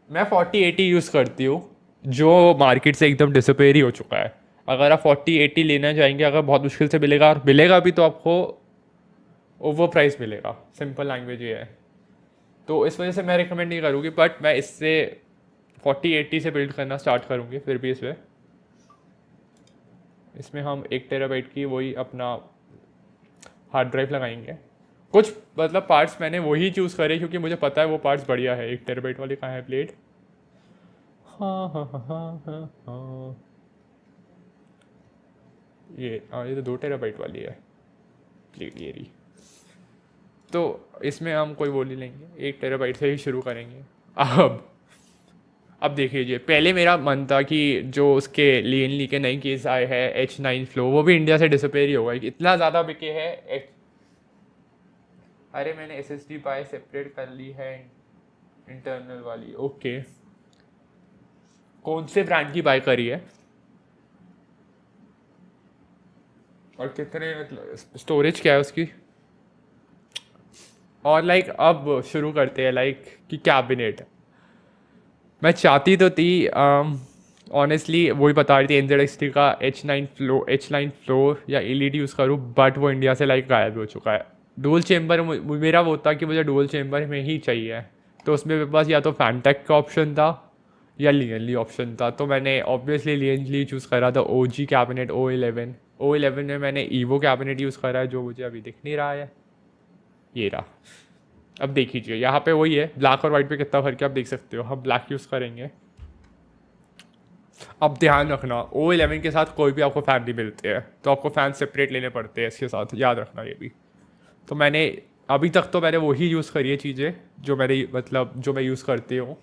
[SPEAKER 1] मैं 4080 यूज़ करती हूँ जो मार्केट से एकदम डिसअपेयर ही हो चुका है। अगर आप 4080 लेना चाहेंगे, अगर बहुत मुश्किल से मिलेगा और मिलेगा भी, तो आपको ओवर प्राइस मिलेगा। सिंपल लैंग्वेज ये है। तो इस वजह से मैं रिकमेंड नहीं करूँगी, बट मैं इससे 4080 से बिल्ड करना स्टार्ट करूँगी फिर भी। इसमें हम 1 TB की वही अपना हार्ड ड्राइव लगाएंगे। कुछ मतलब पार्ट्स मैंने वही चूज़ करे क्योंकि मुझे पता है वो पार्ट्स बढ़िया है। 1 TB वाली कहाँ है प्लेट, हाँ हाँ हाँ हाँ हाँ हाँ, ये तो 2 TB वाली है प्लेट, ये रही। तो इसमें हम कोई वो नहीं लेंगे, 1 TB से ही शुरू करेंगे। अब देख लीजिए, पहले मेरा मन था कि जो उसके ली के नई केस आए हैं H9 फ्लो, वो भी इंडिया से डिसअपेयर ही होगा, इतना ज़्यादा बिके है। अरे मैंने SSD बाय सेपरेट कर ली है, इंटरनल वाली। ओके, कौन से ब्रांड की बाय करी है और कितने, मतलब स्टोरेज क्या है उसकी। और लाइक अब शुरू करते हैं लाइक कि कैबिनेट। मैं चाहती तो थी ऑनेस्टली, वही बता रही थी NZXT का H9 फ्लो या LED यूज़ करूँ, बट वो इंडिया से लाइक गायब हो चुका है। डुअल चेम्बर मेरा वो था कि मुझे डुअल चेम्बर में ही चाहिए, तो उसमें मेरे पास या तो फैनटेक का ऑप्शन था या लियनली ऑप्शन था। तो मैंने ऑब्वियसली लियनली चूज़ करा था। OG कैबिनेट O11 में मैंने ईवो कैबिनेट यूज़ करा है, जो मुझे अभी दिख नहीं रहा है, ये रहा। अब देख लीजिए यहाँ पे वही है, ब्लैक और वाइट पे कितना फर्क है आप देख सकते हो। हम ब्लैक यूज़ करेंगे। अब ध्यान रखना, O11 के साथ कोई भी आपको फ़ैन नहीं मिलते हैं, तो आपको फ़ैन सेपरेट लेने पड़ते हैं इसके साथ, याद रखना ये भी। तो मैंने अभी तक तो मैंने वही यूज़ करी है चीज़ें जो मैंने, मतलब जो मैं यूज़ करती हूँ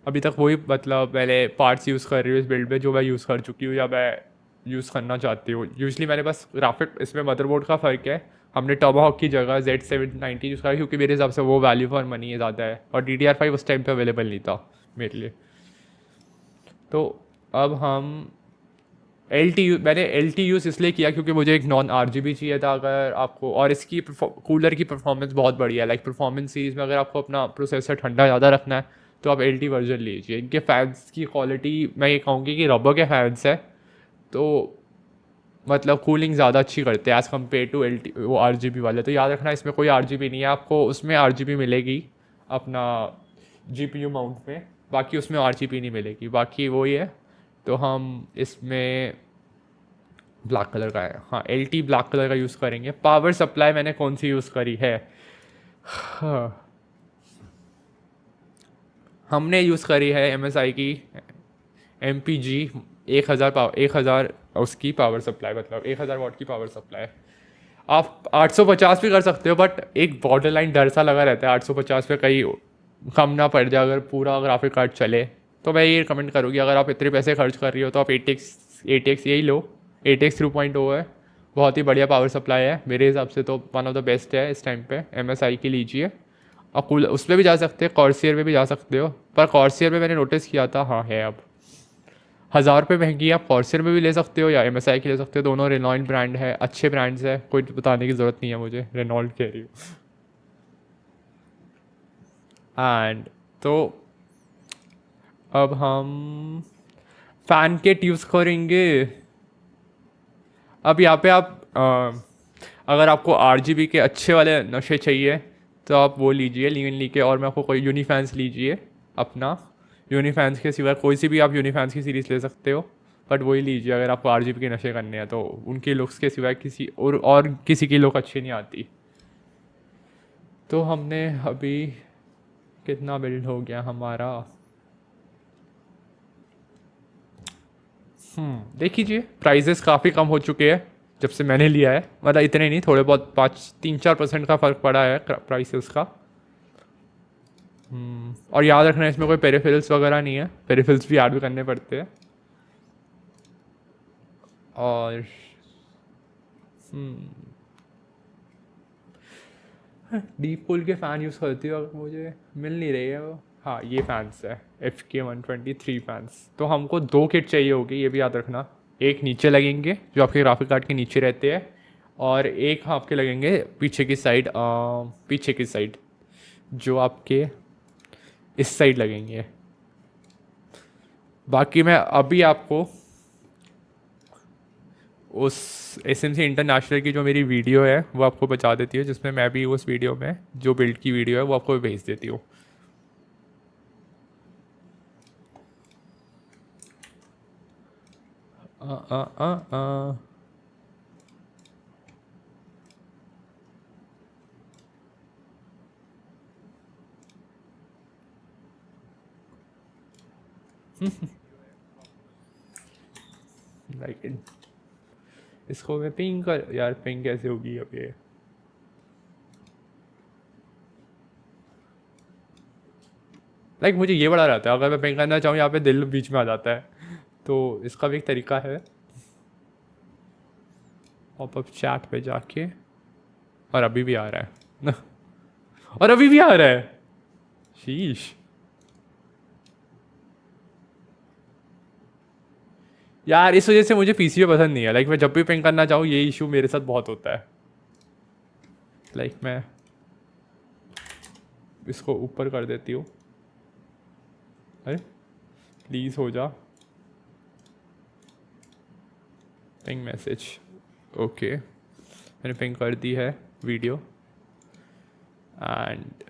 [SPEAKER 1] अभी तक, वही मतलब मैंने पार्ट्स यूज़ कर रही हूँ इस बिल्ड में जो मैं यूज़ कर चुकी हूँ या मैं यूज़ करना चाहती हूँ। यूजली मैंने बस ग्राफिक, इसमें मदरबोर्ड का फ़र्क है। हमने टॉमाहॉक की जगह Z790 यूज़ करा क्योंकि मेरे हिसाब से वो वैल्यू फॉर मनी ज़्यादा है, और DDR5 उस टाइम पे अवेलेबल नहीं था मेरे लिए। तो अब हम मैंने LT यूज़ इसलिए किया क्योंकि मुझे एक नॉन RGB चाहिए था। अगर आपको, और इसकी कूलर की परफॉर्मेंस बहुत बढ़िया है। लाइक परफॉर्मेंस सीरीज़ में अगर आपको अपना प्रोसेसर ठंडा ज़्यादा रखना है तो आप LT वर्जन लीजिए। इनके फैंस की क्वालिटी मैं ये कहूँगी कि रबर के फैंस है, तो मतलब कूलिंग ज़्यादा अच्छी करते हैं एज़ कम्पेयर टू LT वो RGB वाले। तो याद रखना इसमें कोई RGB नहीं है, आपको उसमें RGB मिलेगी अपना GPU माउंट में, बाकी उसमें RGB नहीं मिलेगी, बाकी वही है। तो हम इसमें ब्लैक कलर का है, हाँ LT ब्लैक कलर का यूज़ करेंगे। पावर सप्लाई मैंने कौन सी यूज़ करी है, हाँ, हमने यूज़ करी है MSI की MPG 1000 उसकी पावर सप्लाई, मतलब 1000 वाट की पावर सप्लाई। आप 850 भी कर सकते हो, बट एक बॉर्डर लाइन डर सा लगा रहता है 850 पे कहीं कम ना पड़ जाए अगर पूरा ग्राफिक कार्ड चले। तो मैं ये रिकमेंड करूँगी, अगर आप इतने पैसे खर्च कर रही हो तो आप ATX यही लो। ATX 3.0 है, बहुत ही बढ़िया पावर सप्लाई है मेरे हिसाब से, तो वन ऑफ द बेस्ट है इस टाइम पे। MSI की लीजिए, और कूल उस पर भी जा सकते हैं, कॉर्सियर पे भी जा सकते हो, पर कॉर्सियर पे मैंने नोटिस किया था, हाँ है अब 1000 रुपये महंगी है। आप कॉर्सियर में भी ले सकते हो या MSI की ले सकते हो, दोनों रेनॉल्ट ब्रांड है, अच्छे ब्रांड्स है, कोई बताने की ज़रूरत नहीं है मुझे, रेनॉल्ट कह रही हूँ। एंड तो अब हम फ़ैन किट यूज़ करेंगे। अब यहाँ पे आप अगर आपको RGB के अच्छे वाले नशे चाहिए तो आप वो लीजिए लिविन ली के, और मैं आपको कोई यूनिफैंस लीजिए अपना। यूनिफैंस के सिवा कोई सी भी आप यूनिफैंस की सीरीज़ ले सकते हो, बट वही लीजिए अगर आपको RGB के नशे करने हैं तो। उनके लुक्स के सिवा किसी और किसी की लुक अच्छी नहीं आती। तो हमने अभी कितना बिल्ड हो गया हमारा, देख लीजिए प्राइजेस काफ़ी कम हो चुके हैं जब से मैंने लिया है, मतलब इतने नहीं, थोड़े बहुत 3-4% का फ़र्क पड़ा है प्राइसेस का। और याद रखना इसमें कोई पेरिफेरल्स वगैरह नहीं है, पेरिफेरल्स भी ऐड भी करने पड़ते हैं। और डीप कूल के फ़ैन यूज़ करती हो अगर, मुझे मिल नहीं रही है वो, हाँ ये फैंस है FK123 फैंस। तो हमको 2 किट चाहिए होगी, ये भी याद रखना। एक नीचे लगेंगे जो आपके ग्राफिक कार्ड के नीचे रहते हैं, और एक आपके लगेंगे पीछे की साइड जो आपके इस साइड लगेंगे। बाकी मैं अभी आपको उस SMC इंटरनेशनल की जो मेरी वीडियो है वो आपको बता देती है, जिसमें मैं भी उस वीडियो में जो बिल्ड की वीडियो है वो आपको भेज देती हूँ। लाइक इसको मैं पिंग कर, यार पिंग कैसे होगी अब ये, लाइक मुझे ये बड़ा रहता है अगर मैं पिंग करना चाहूँ यहाँ पे दिल बीच में आ जाता है, तो इसका भी एक तरीका है, पॉपअप चैट पे जाके, और अभी भी आ रहा है और अभी भी आ रहा है, शीश यार। इस वजह से मुझे PC पे पसंद नहीं है, लाइक मैं जब भी पिंग करना चाहूँ ये इशू मेरे साथ बहुत होता है। लाइक मैं इसको ऊपर कर देती हूँ, अरे प्लीज़ हो जा, पिंग मैसेज, ओके मैंने पिंग कर दी है वीडियो। एंड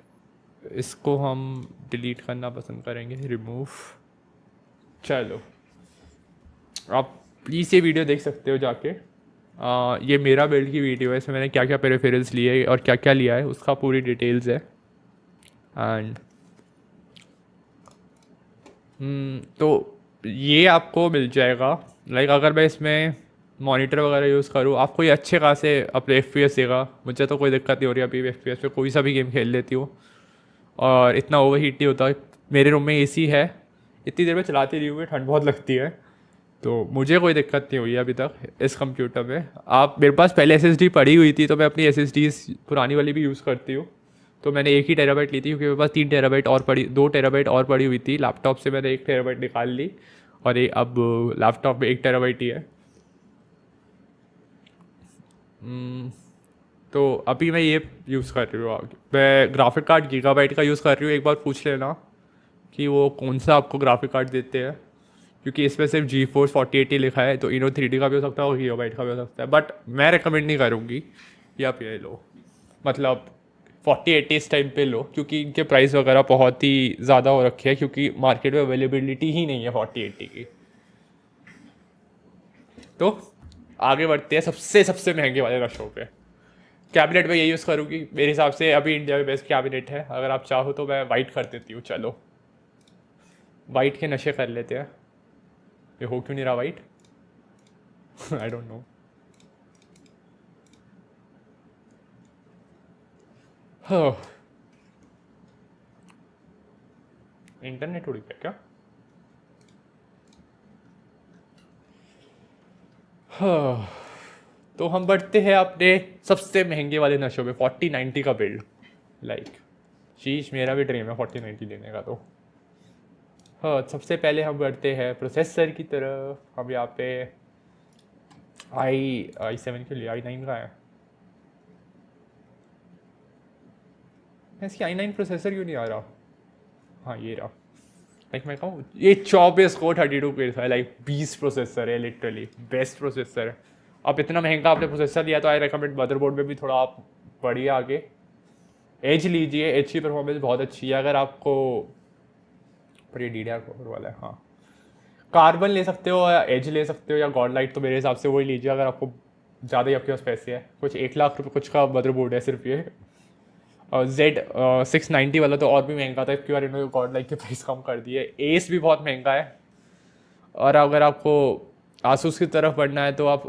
[SPEAKER 1] इसको हम डिलीट करना पसंद करेंगे, रिमूव। चलो आप प्लीज़ ये वीडियो देख सकते हो जाके, ये मेरा बिल्ड की वीडियो है, इसमें मैंने क्या क्या पेरिफेरल्स लिए और क्या क्या लिया है उसका पूरी डिटेल्स है। एंड तो ये आपको मिल जाएगा, लाइक अगर मैं इसमें मॉनिटर वगैरह यूज़ करूँ आपको ये अच्छे खासे अपने FPS देगा। मुझे तो कोई दिक्कत नहीं हो रही अभी FPS पे, कोई सा भी गेम खेल लेती हूँ और इतना ओवर हीट नहीं होता। मेरे रूम में AC है, इतनी देर में चलाती रही हुई ठंड बहुत लगती है, तो मुझे कोई दिक्कत नहीं हुई अभी तक इस कंप्यूटर में। आप मेरे पास पहले SSD पड़ी हुई थी तो मैं अपनी SSDs पुरानी वाली भी यूज़ करती हूँ, तो मैंने 1 ही टेराबाइट ली थी क्योंकि मेरे पास 3 टेराबाइट और पड़ी, 2 टेराबाइट और पड़ी हुई थी। लैपटॉप से मैंने 1 टेराबाइट निकाल ली और ये अब लैपटॉप में 1 टेराबाइट ही है। तो अभी मैं ये यूज़ कर रही हूँ, मैं ग्राफिक कार्ड गीगाबाइट का यूज़ कर रही हूँ। एक बार पूछ लेना कि वो कौन सा आपको ग्राफिक कार्ड देते हैं, क्योंकि इसमें सिर्फ GeForce 4080 लिखा है, तो इनो 3D का भी हो सकता है और गीगाबाइट का भी हो सकता है, बट मैं रिकमेंड नहीं करूँगी कि आप ये लो, मतलब 4080 इस टाइम पे लो, क्योंकि इनके प्राइस वगैरह बहुत ही ज़्यादा हो रखे हैं, क्योंकि मार्केट में अवेलेबिलिटी ही नहीं है 4080 की। तो आगे बढ़ते हैं सबसे सबसे महंगे वाले नशों पे। कैबिनेट में यही यूज़ करूँगी मेरे हिसाब से, अभी इंडिया में बेस्ट कैबिनेट है। अगर आप चाहो तो मैं वाइट कर देती हूँ, चलो वाइट के नशे कर लेते हैं। ये हो क्यों नहीं रहा white? I don't know. Internet उड़ गया क्या? हाँ, तो हम बढ़ते हैं अपने सबसे महंगे वाले नशों पे, 4090 का बिल्ड। लाइक शीश, मेरा भी ड्रीम है 4090 लेने का। तो हाँ, सबसे पहले हम बढ़ते हैं प्रोसेसर की तरफ। हम यहाँ पे i7 के लिए i9 का है। इसकी i9 प्रोसेसर क्यों नहीं आ रहा? हाँ ये रहा। लाइक मैं कहूँ ये 24 को 32 पेज है, लाइक 20 प्रोसेसर है, लिटरली बेस्ट प्रोसेसर है। अब इतना महंगा आपने प्रोसेसर लिया तो आई रिकमेंड मदरबोर्ड में भी थोड़ा आप बढ़िए आगे एज लीजिए। एज की परफॉर्मेंस बहुत अच्छी है। अगर आपको पर ये DDR4 वाला है, हाँ कार्बन ले सकते हो या एज ले सकते हो या गॉड लाइट, तो मेरे हिसाब से वही लीजिए अगर आपको ज़्यादा ही आपके पास पैसे है। कुछ 1 लाख रुपये कुछ का मदरबोर्ड है सिर्फ ये। और Z690 वाला तो और भी महंगा था, इसके बार इन्होंने गॉड लाइक के प्राइस कम कर दिए। एस भी बहुत महंगा है। और अगर आपको आसूस की तरफ बढ़ना है तो आप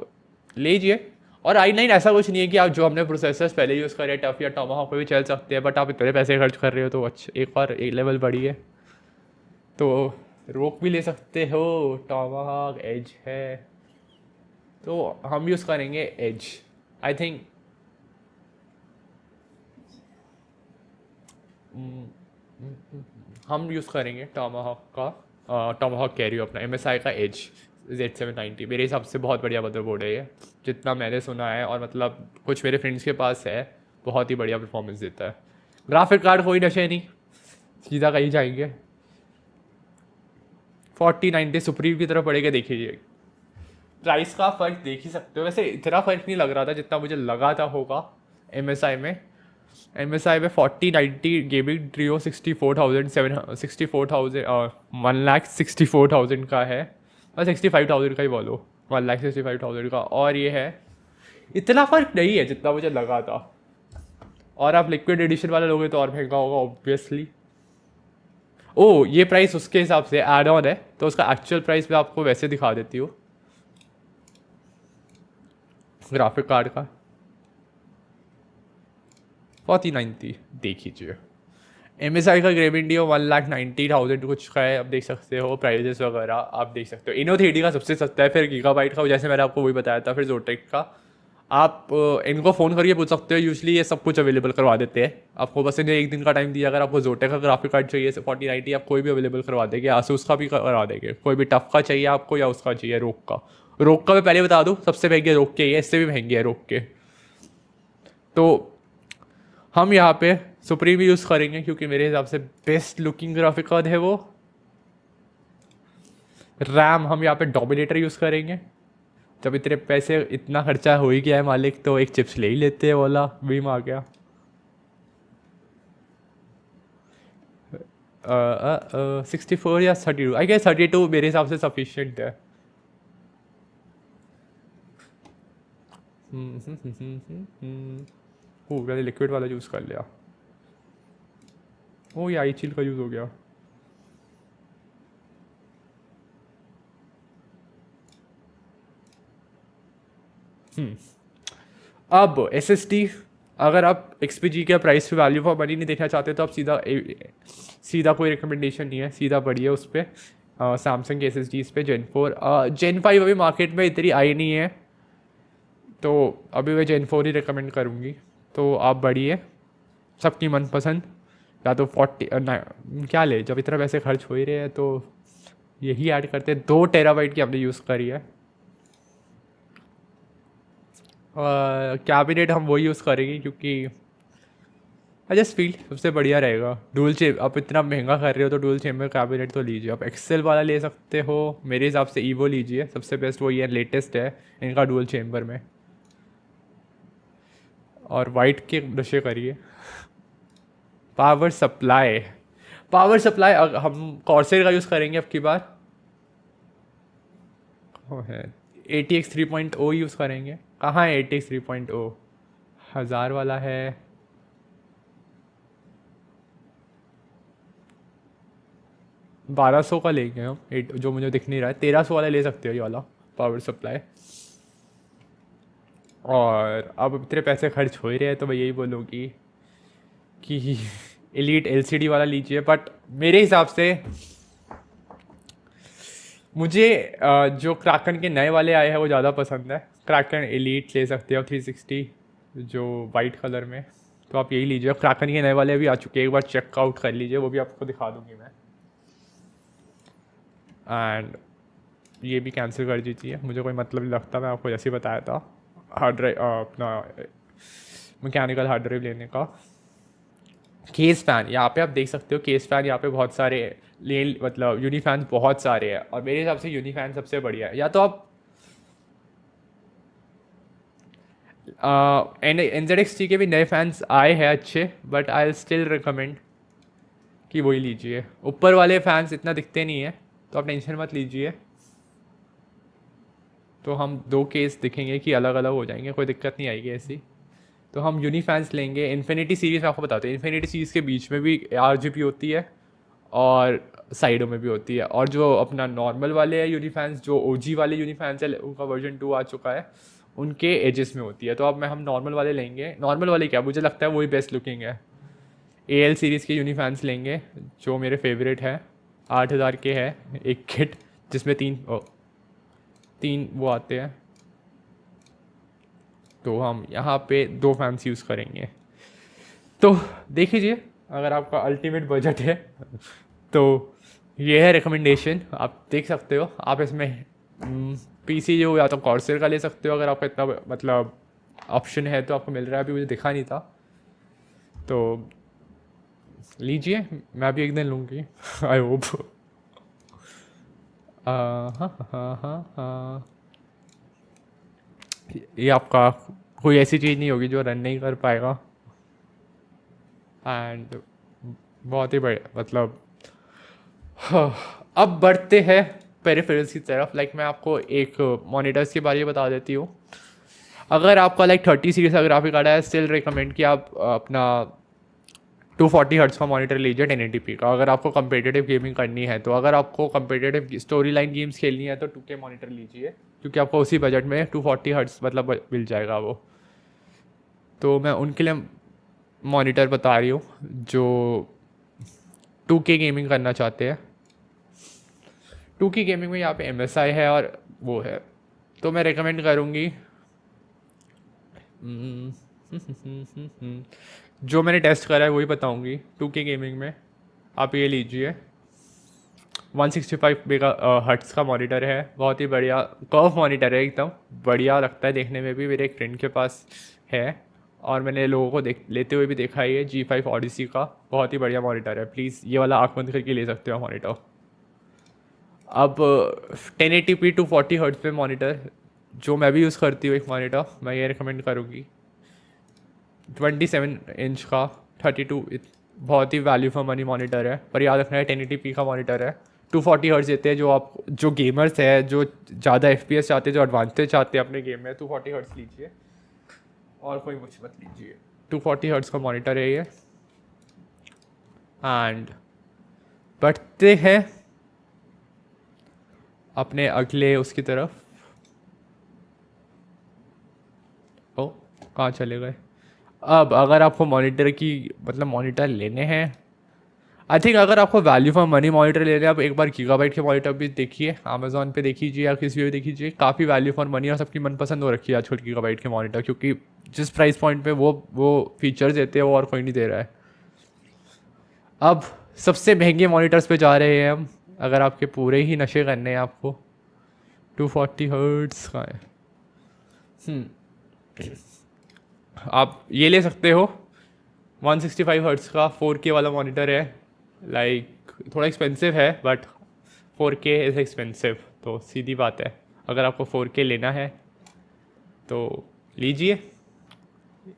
[SPEAKER 1] लीजिए। और i9 ऐसा कुछ नहीं है कि आप जो हमने प्रोसेसर्स पहले यूज़ करे टफ या टॉमाहॉक पे भी चल सकते हैं, बट आप इतने पैसे खर्च कर रहे हो तो अच्छा एक बार एक लेवल बढ़िए। तो रोक भी ले सकते हो, टॉमाहॉक एज है, तो हम यूज़ करेंगे एज। आई थिंक हम यूज़ करेंगे टॉमाहॉक का, टॉमाहॉक कह रही हूँ अपना MSI का एज Z790। मेरे हिसाब से बहुत बढ़िया मदरबोर्ड है ये, जितना मैंने सुना है। और मतलब कुछ मेरे फ्रेंड्स के पास है, बहुत ही बढ़िया परफॉर्मेंस देता है। ग्राफिक कार्ड कोई नशे नहीं, सीधा कहीं जाएंगे। 4090 सुप्रीम की तरफ पड़ेगा, देखिए प्राइस का फ़र्क देख ही सकते हो। वैसे इतना फ़र्क नहीं लग रहा था जितना मुझे लगा था होगा MSI में। MSI में 4090 गेमिंग ट्रियो 1,64,000 का है, और 65,000 का ही बोलो, 1,65,000 का। और ये है, इतना फ़र्क नहीं है जितना मुझे लगा था। और आप लिक्विड एडिशन वाला लोगे तो और महंगा होगा ऑब्वियसली। ओ ये प्राइस उसके हिसाब से एड ऑन है, तो उसका एक्चुअल प्राइस मैं आपको वैसे दिखा देती हूँ ग्राफिक कार्ड का। 4090 देख लीजिए। MSI का गेमिंग ट्रियो 1,90,000 कुछ का है, आप देख सकते हो प्राइजेस वगैरह आप देख सकते हो। इनो 3D का सबसे सस्ता है, फिर गीगाबाइट का जैसे मैंने आपको वही बताया था, फिर जोटेक का। आप इनको फ़ोन करके पूछ सकते हो, यूजली ये सब कुछ अवेलेबल करवा देते हैं आपको। बस इन्हें एक दिन का टाइम दिया, अगर आपको जोटेक का ग्राफिक कार्ड चाहिए 4090 आप कोई भी अवेलेबल करवा देंगे। आसूस का भी करवा देंगे, कोई भी टफ का चाहिए आपको या उसका चाहिए रोक का। रोक का मैं पहले बता दूँ सबसे महंगे रोक के ही है, इससे भी महंगे है रोक के। तो हम यहाँ पे सुप्रीम यूज़ करेंगे क्योंकि मेरे हिसाब से बेस्ट लुकिंग ग्राफिक कार्ड है वो। रैम हम यहाँ पे डोमिनेटर यूज़ करेंगे। जब इतने पैसे इतना खर्चा हो ही गया है मालिक, तो एक चिप्स ले ही लेते हैं, वाला बीम आ गया। 64 या 32, आई गेस 32 मेरे हिसाब से सफिशिएंट है। ओ मैंने लिक्विड वाला यूज़ कर लिया। ओ ये आई चिल का यूज़ हो गया। अब SSD, अगर आप XPG के प्राइस पे वैल्यू फॉर मनी नहीं देखना चाहते तो आप सीधा कोई रिकमेंडेशन नहीं है, सीधा पढ़िए उस पर सैमसंग के SSDs पे Gen 4। Gen 5 अभी मार्केट में इतनी आई नहीं है, तो अभी मैं Gen 4 ही रिकमेंड करूँगी। तो आप बढ़िए सबकी मनपसंद, या तो 40 क्या ले, जब इतना पैसे खर्च हो ही रहे हैं तो यही ऐड करते हैं। 2 टेराबाइट की हमने यूज़ करी है। कैबिनेट हम वही यूज़ करेंगे क्योंकि आई जस्ट फील सबसे बढ़िया रहेगा। डुअल चेम, आप इतना महंगा कर रहे हो तो डुअल चेम्बर कैबिनेट तो लीजिए। आप एक्सेल वाला ले सकते हो, मेरे हिसाब से ईवो लीजिए, सबसे बेस्ट वही है, लेटेस्ट है इनका डुअल चेम्बर में। और वाइट के नशे करिए। पावर सप्लाई हम कॉर्सेर का यूज़ करेंगे अब की बार। है ATX 3.0 यूज़ करेंगे। कहाँ है ATX 3.0? 1000 वाला है। 1200 का लेंगे हम, जो मुझे दिख नहीं रहा है। 1300 वाला ले सकते हो, ये वाला पावर सप्लाई। और अब इतने पैसे खर्च हो ही रहे हैं तो मैं यही बोलूँगी कि एलीट LCD वाला लीजिए। बट मेरे हिसाब से मुझे जो क्राकन के नए वाले आए हैं वो ज़्यादा पसंद है। क्राकन एलीट ले सकते हो 360, जो वाइट कलर में, तो आप यही लीजिए। क्राकन के नए वाले भी आ चुके हैं, एक बार चेकआउट कर लीजिए, वो भी आपको दिखा दूंगी मैं। एंड ये भी कैंसिल कर दीजिए, मुझे कोई मतलब नहीं लगता। मैं आपको जैसे ही बताया था हार्ड ड्राइव, अपना मैकेनिकल हार्ड ड्राइव लेने का। केस फ़ैन यहाँ पे आप देख सकते हो, केस फ़ैन यहाँ पे बहुत सारे ले, मतलब यूनिफैन बहुत सारे हैं, और मेरे हिसाब से यूनिफैन सबसे बढ़िया है। या तो आप NZXT के भी नए फैंस आए हैं अच्छे, बट आई स्टिल रिकमेंड कि वही लीजिए। ऊपर वाले फैंस इतना दिखते नहीं है, तो आप टेंशन मत लीजिए। तो हम 2 केस दिखेंगे कि अलग अलग हो जाएंगे, कोई दिक्कत नहीं आएगी ऐसी। तो हम यूनिफैंस लेंगे। इन्फिनिटी सीरीज़ में आपको बताते हैं, इन्फिनिटी सीरीज़ के बीच में भी RGB होती है और साइडों में भी होती है। और जो अपना नॉर्मल वाले है यूनिफैंस, जो OG वाले यूनिफैंस है, उनका वर्जन 2 आ चुका है, उनके एजेस में होती है। तो अब हम नॉर्मल वाले लेंगे। नॉर्मल वाले क्या, मुझे लगता है वही बेस्ट लुकिंग है। AL सीरीज़ के यूनिफैंस लेंगे, जो मेरे फेवरेट है। 8000 के है एक किट, जिसमें तीन वो आते हैं। तो हम यहाँ पे 2 फैंस यूज़ करेंगे। तो देख लीजिए, अगर आपका अल्टीमेट बजट है तो ये है रिकमेंडेशन, आप देख सकते हो। आप इसमें PC जो या तो कॉर्सर का ले सकते हो, अगर आपका इतना मतलब ऑप्शन है तो आपको मिल रहा है। अभी मुझे दिखा नहीं था, तो लीजिए। मैं भी एक दिन लूँगी आई होप। हाँ, ये आपका कोई ऐसी चीज़ नहीं होगी जो रन नहीं कर पाएगा। एंड बहुत ही बढ़िया, मतलब अब बढ़ते हैं पेरिफेरल्स की तरफ। मैं आपको एक मॉनिटर्स के बारे में बता देती हूँ। अगर आपका 30 सीरीज का ग्राफिक कार्ड है, स्टिल रिकमेंड कि आप अपना 240 हर्ट्स का मॉनिटर लीजिए 1080p का, अगर आपको कम्पिटिटिव गेमिंग करनी है। तो अगर आपको कम्पिटिटिव स्टोरी लाइन गेम्स खेलनी है तो 2K मॉनिटर लीजिए, क्योंकि आपको उसी बजट में 240 हर्ट्स मतलब मिल जाएगा वो। तो मैं उनके लिए मॉनिटर बता रही हूँ जो 2K गेमिंग करना चाहते हैं। 2K गेमिंग में यहाँ पे MSI है और वो है, तो मैं रिकमेंड करूँगी जो मैंने टेस्ट करा है वही बताऊँगी। 2K गेमिंग में आप ये लीजिए, 165 मेगा हर्ट्स का मॉनिटर है, बहुत ही बढ़िया कर्व मॉनिटर है, एकदम बढ़िया लगता है देखने में भी। मेरे एक फ्रेंड के पास है और मैंने लोगों को लेते हुए भी देखा है। ये G5 Odyssey का बहुत ही बढ़िया मॉनिटर है, प्लीज़ ये वाला आँख बंद करके ले सकते हो मॉनिटर। अब 1080p 240 हर्ट्स पे मॉनिटर जो मैं भी यूज़ करती हूँ, एक मॉनिटर मैं ये रिकमेंड करूँगी 27 इंच का 32, बहुत ही वैल्यू फॉर मनी मॉनिटर है। पर याद रखना है 1080p का मॉनिटर है, 240 हर्ट्ज देते हैं। जो गेमर्स है, जो ज़्यादा FPS चाहते हैं, जो एडवांटेज चाहते हैं अपने गेम में, 240 हर्ट्ज लीजिए और कोई कुछ मत लीजिए। 240 हर्ट्ज का मॉनिटर है ये। एंड बढ़ते हैं अपने अगले उसकी तरफ। ओ कहाँ चले गए? अब अगर आपको मॉनिटर की मतलब मॉनिटर लेने हैं, आई थिंक अगर आपको वैल्यू फॉर मनी मॉनिटर लेने हैं, आप एक बार गीगाबाइट के मॉनिटर भी देखिए, अमेजोन पे देखिए या किसी भी देखिए, काफ़ी वैल्यू फॉर मनी और सबकी मनपसंद हो रखी है आजकल गीगाबाइट के मॉनिटर, क्योंकि जिस प्राइस पॉइंट पे वो फीचर्स देते हैं वो और कोई नहीं दे रहा है। अब सबसे महंगे मॉनिटर्स पे जा रहे हैं हम, अगर आपके पूरे ही नशे करने हैं आपको। 240 हर्ट्स का है, आप ये ले सकते हो। 165 हर्ट्स का 4K वाला मॉनिटर है। थोड़ा एक्सपेंसिव है, बट 4K इज़ एक्सपेंसिव, तो सीधी बात है। अगर आपको 4K लेना है तो लीजिए,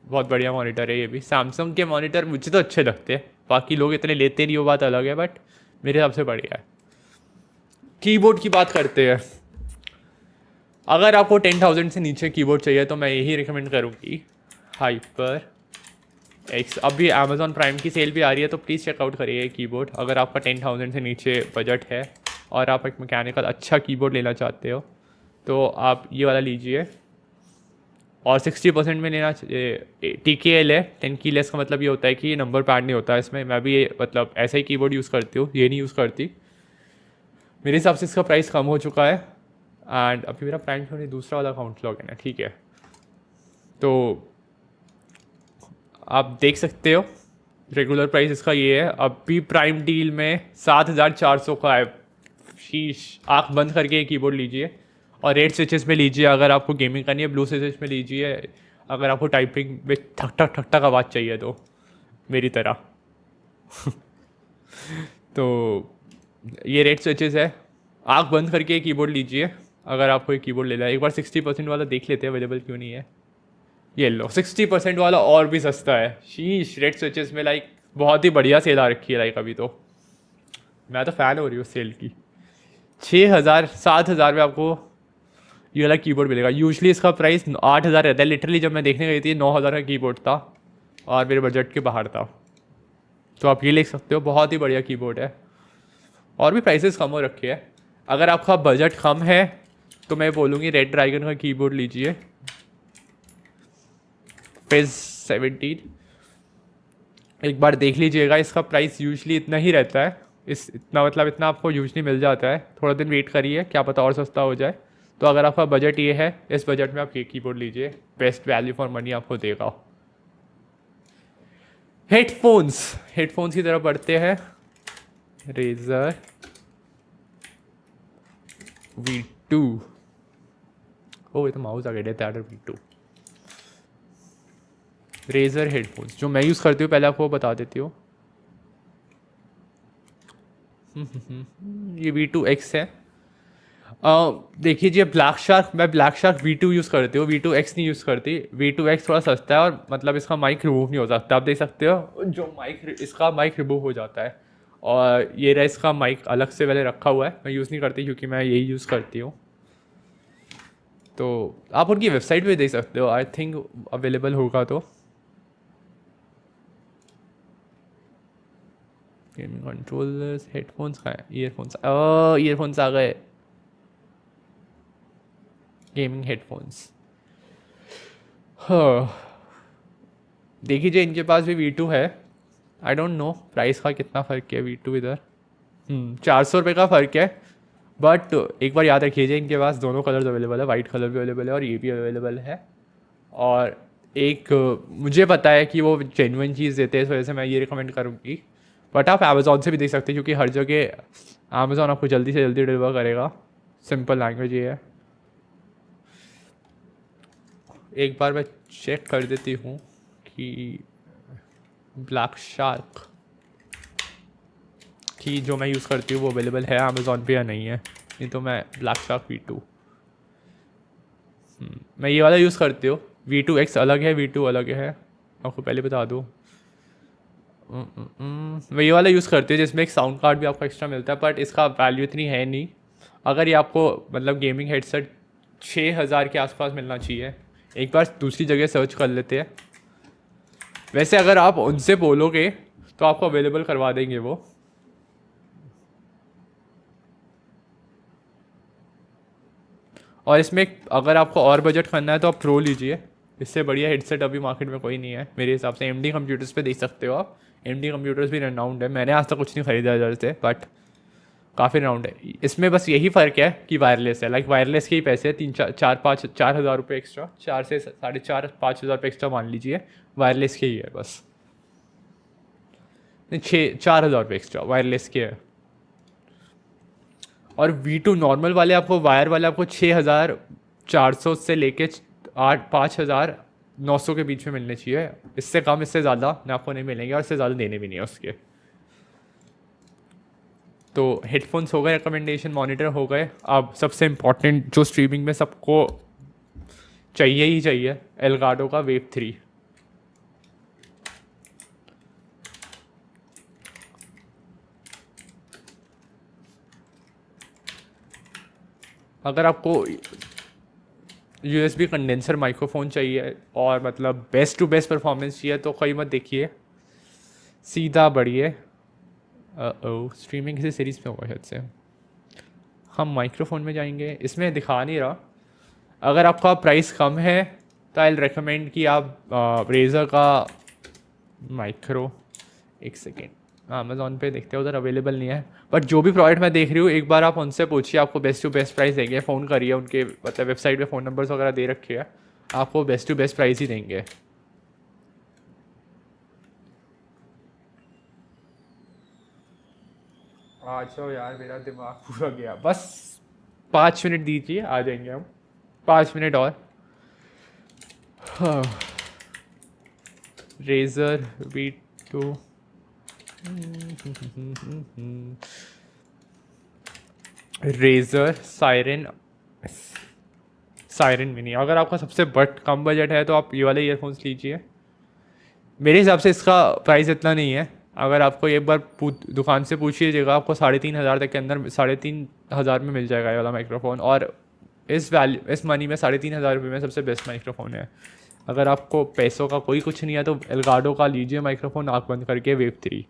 [SPEAKER 1] बहुत बढ़िया मॉनिटर है ये भी। सैमसंग के मॉनिटर मुझे तो अच्छे लगते हैं, बाकी लोग इतने लेते नहीं, वो बात अलग है, बट मेरे हिसाब से बढ़िया है। कीबोर्ड की बात करते हैं। अगर आपको 10,000 से नीचे कीबोर्ड चाहिए तो मैं यही रिकमेंड करूँगी, हाइपर एक्स। अभी अमेज़ॉन प्राइम की सेल भी आ रही है, तो प्लीज़ चेकआउट करिए ये कीबोर्ड अगर आपका 10,000 से नीचे बजट है और आप एक मैकेनिकल अच्छा कीबोर्ड लेना चाहते हो तो आप ये वाला लीजिए। और 60% में लेना चाहिए। TKL है, 10 की लेस का मतलब ये होता है कि ये नंबर पैड नहीं होता है इसमें। मैं भी ये मतलब ऐसा ही कीबोर्ड यूज़ करती हूँ, ये नहीं यूज़ करती। मेरे हिसाब से इसका प्राइस कम हो चुका है। एंड अभी मेरा प्राइम नहीं, दूसरा वाला अकाउंट लॉग इन है, ठीक है। तो आप देख सकते हो रेगुलर प्राइस इसका ये है। अभी प्राइम डील में 7,400 का है। शीश, आँख बंद करके ये कीबोर्ड लीजिए और रेड स्विचेस में लीजिए अगर आपको गेमिंग करनी है, ब्लू स्विचेस में लीजिए अगर आपको टाइपिंग में ठक ठक आवाज़ चाहिए तो, मेरी तरह। तो ये रेड स्विचेस है, आँख बंद करके ये कीबोर्ड लीजिए अगर आपको ये कीबोर्ड लेना है। एक बार 60% वाला देख लेते हैं अवेलेबल क्यों नहीं है। ये लो 60% वाला और भी सस्ता है। शीश, रेड स्विचेस में लाइक बहुत ही बढ़िया सेल आ रखी है लाइक अभी तो। मैं तो फ़ैन हो रही हूँ सेल की। 6,000 7,000 में आपको ये वाला कीबोर्ड मिलेगा। यूजली इसका प्राइस 8,000 रहता है। लिटरली जब मैं देखने गई थी 9,000 का कीबोर्ड था और मेरे बजट के बाहर था। तो आप ये ले सकते हो, बहुत ही बढ़िया कीबोर्ड है। और भी प्राइसेस कम हो रखे हैं। अगर आपका बजट कम है तो मैं बोलूँगी रेड ड्रैगन का कीबोर्ड लीजिए, फेज 17। एक बार देख लीजिएगा, इसका प्राइस यूजली इतना ही रहता है। इतना आपको यूजली मिल जाता है। थोड़ा दिन वेट करिए, क्या पता और सस्ता हो जाए। तो अगर आपका बजट ये है, इस बजट में आप ये कीबोर्ड लीजिए, बेस्ट वैल्यू फॉर मनी आपको देगा। हेडफोन्स की तरफ बढ़ते हैं। Razor V2। ओ, ये तो माउस आ गया, डेथ V2। रेजर हेडफोन्स जो मैं यूज़ करती हूँ, पहले आपको बता देती हूँ। ये V2X है। देखिए जी, मैं ब्लैक शार्क V2 यूज़ करती हूँ, V2X नहीं यूज़ करती। V2X थोड़ा सस्ता है और मतलब इसका माइक रिमूव नहीं हो सकता। आप देख सकते हो जो इसका माइक रिमूव हो जाता है। और ये रहा इसका माइक अलग से पहले रखा हुआ है, मैं यूज़ नहीं करती क्योंकि मैं यही यूज़ करती हूँ। तो आप उनकी वेबसाइट पे देख सकते हो, आई थिंक अवेलेबल होगा। तो गेमिंग कंट्रोलर्स, हेडफोन्स का है, ईयरफोन्स आ गए। गेमिंग हेडफोन्स, हाँ देखिए इनके पास भी V2 है। आई डोंट नो प्राइस का कितना फ़र्क है V2 इधर। 400 रुपये का फ़र्क है। बट एक बार याद रखिए इनके पास दोनों कलर्स अवेलेबल है, वाइट कलर भी अवेलेबल है और ये भी अवेलेबल है। और एक मुझे पता है कि वो जेन्युइन चीज़ देते हैं, इस वजह से मैं ये रिकमेंड करूँगी। बट आप अमेज़ॉन से भी देख सकते हैं क्योंकि हर जगह अमेज़ॉन आपको जल्दी से जल्दी डिलीवर करेगा। सिंपल लैंग्वेज ये है। एक बार मैं चेक कर देती हूँ कि ब्लैक शार्क की जो मैं यूज़ करती हूँ वो अवेलेबल है अमेज़ॉन पे या नहीं है। नहीं तो मैं ब्लैक शार्क V2 मैं ये वाला यूज़ करती हूँ। V2X अलग है, V2 अलग है, आपको पहले बता दूँ। मैं ये वाला यूज़ करती हूँ जिसमें एक साउंड कार्ड भी आपको एक्स्ट्रा मिलता है, बट इसका वैल्यू इतनी है नहीं। अगर ये आपको मतलब गेमिंग हेडसेट 6,000 के आसपास मिलना चाहिए। एक बार दूसरी जगह सर्च कर लेते हैं। वैसे अगर आप उनसे बोलोगे तो आपको अवेलेबल करवा देंगे वो। और इसमें अगर आपको और बजट करना है तो आप प्रो लीजिए। इससे बढ़िया हेडसेट अभी मार्केट में कोई नहीं है मेरे हिसाब से। MD कंप्यूटर्स पे देख सकते हो आप। MD कंप्यूटर्स भी रनाउंड है, मैंने आज तक कुछ नहीं खरीदा इधर से, बट काफ़ी राउंड है। इसमें बस यही फ़र्क है कि वायरलेस है। लाइक वायरलेस के ही पैसे 4 हज़ार रुपये एक्स्ट्रा, 4 से 4,500 रुपये एक्स्ट्रा मान लीजिए। वायरलेस के ही है बस। नहीं, 4,000 रुपये एक्स्ट्रा वायरलेस के है। और V2 नॉर्मल वाले आपको, वायर वाले आपको 6,400 से लेके 5,900 के बीच में मिलने चाहिए। इससे कम, इससे ज़्यादा आपको नहीं मिलेंगे और इससे ज़्यादा देने भी नहीं है उसके। तो हेडफोन्स हो गए, रिकमेंडेशन मॉनिटर हो गए। अब सबसे इम्पॉर्टेंट जो स्ट्रीमिंग में सबको चाहिए ही चाहिए, एल्गाडो का वेव 3। अगर आपको USB कंडेंसर माइक्रोफोन चाहिए और मतलब बेस्ट टू बेस्ट परफॉर्मेंस चाहिए तो कोई मत देखिए, सीधा बढ़िए। स्ट्रीमिंग किसी सीरीज़ में होगा शायद से। हम माइक्रोफोन में जाएंगे, इसमें दिखा नहीं रहा। अगर आपका प्राइस कम है तो आई रिकमेंड कि आप रेज़र का माइक्रो, एक सेकेंड, अमेज़ॉन पे देखते हैं, उधर अवेलेबल नहीं है। बट जो भी प्रोडक्ट मैं देख रही हूँ एक बार आप उनसे पूछिए, आपको बेस्ट टू बेस्ट प्राइस देंगे। फ़ोन करिए, उनके मतलब वेबसाइट पे फ़ोन नंबर्स वगैरह दे रखे हैं, आपको बेस्ट टू बेस्ट प्राइस ही देंगे। आ जाओ यार, मेरा दिमाग पूरा गया। बस 5 मिनट दीजिए, आ जाएंगे हम, 5 मिनट और। Razer V2 Razer Siren Mini. अगर आपका सबसे कम बजट है तो आप ये वाले ईयरफोन्स लीजिए। मेरे हिसाब से इसका प्राइस इतना नहीं है। अगर आपको एक बार दुकान से पूछिएगा, आपको 3,500 तक के अंदर, 3,500 में मिल जाएगा ये वाला माइक्रोफोन। और इस मनी में 3,500 रुपये में सबसे बेस्ट माइक्रोफोन है। अगर आपको पैसों का कोई कुछ नहीं है तो एल्गाडो का लीजिए माइक्रोफोन, आँख बंद करके, वेव 3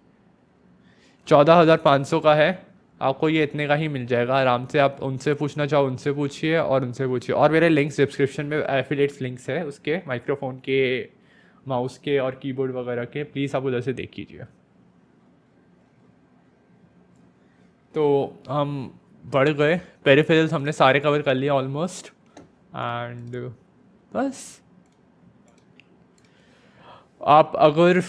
[SPEAKER 1] 14,500 का है। आपको ये इतने का ही मिल जाएगा आराम से। आप उनसे पूछना चाहो उनसे पूछिए, और उनसे पूछिए। और मेरे लिंक्स डिस्क्रिप्शन में, एफिलिएट्स लिंक्स है उसके, माइक्रोफोन के, माउस के और कीबोर्ड वगैरह के, प्लीज़ आप उधर से देख लीजिए। तो हम बढ़ गए, पेरिफेरल्स हमने सारे कवर कर लिए ऑलमोस्ट, एंड बस। आप अगर,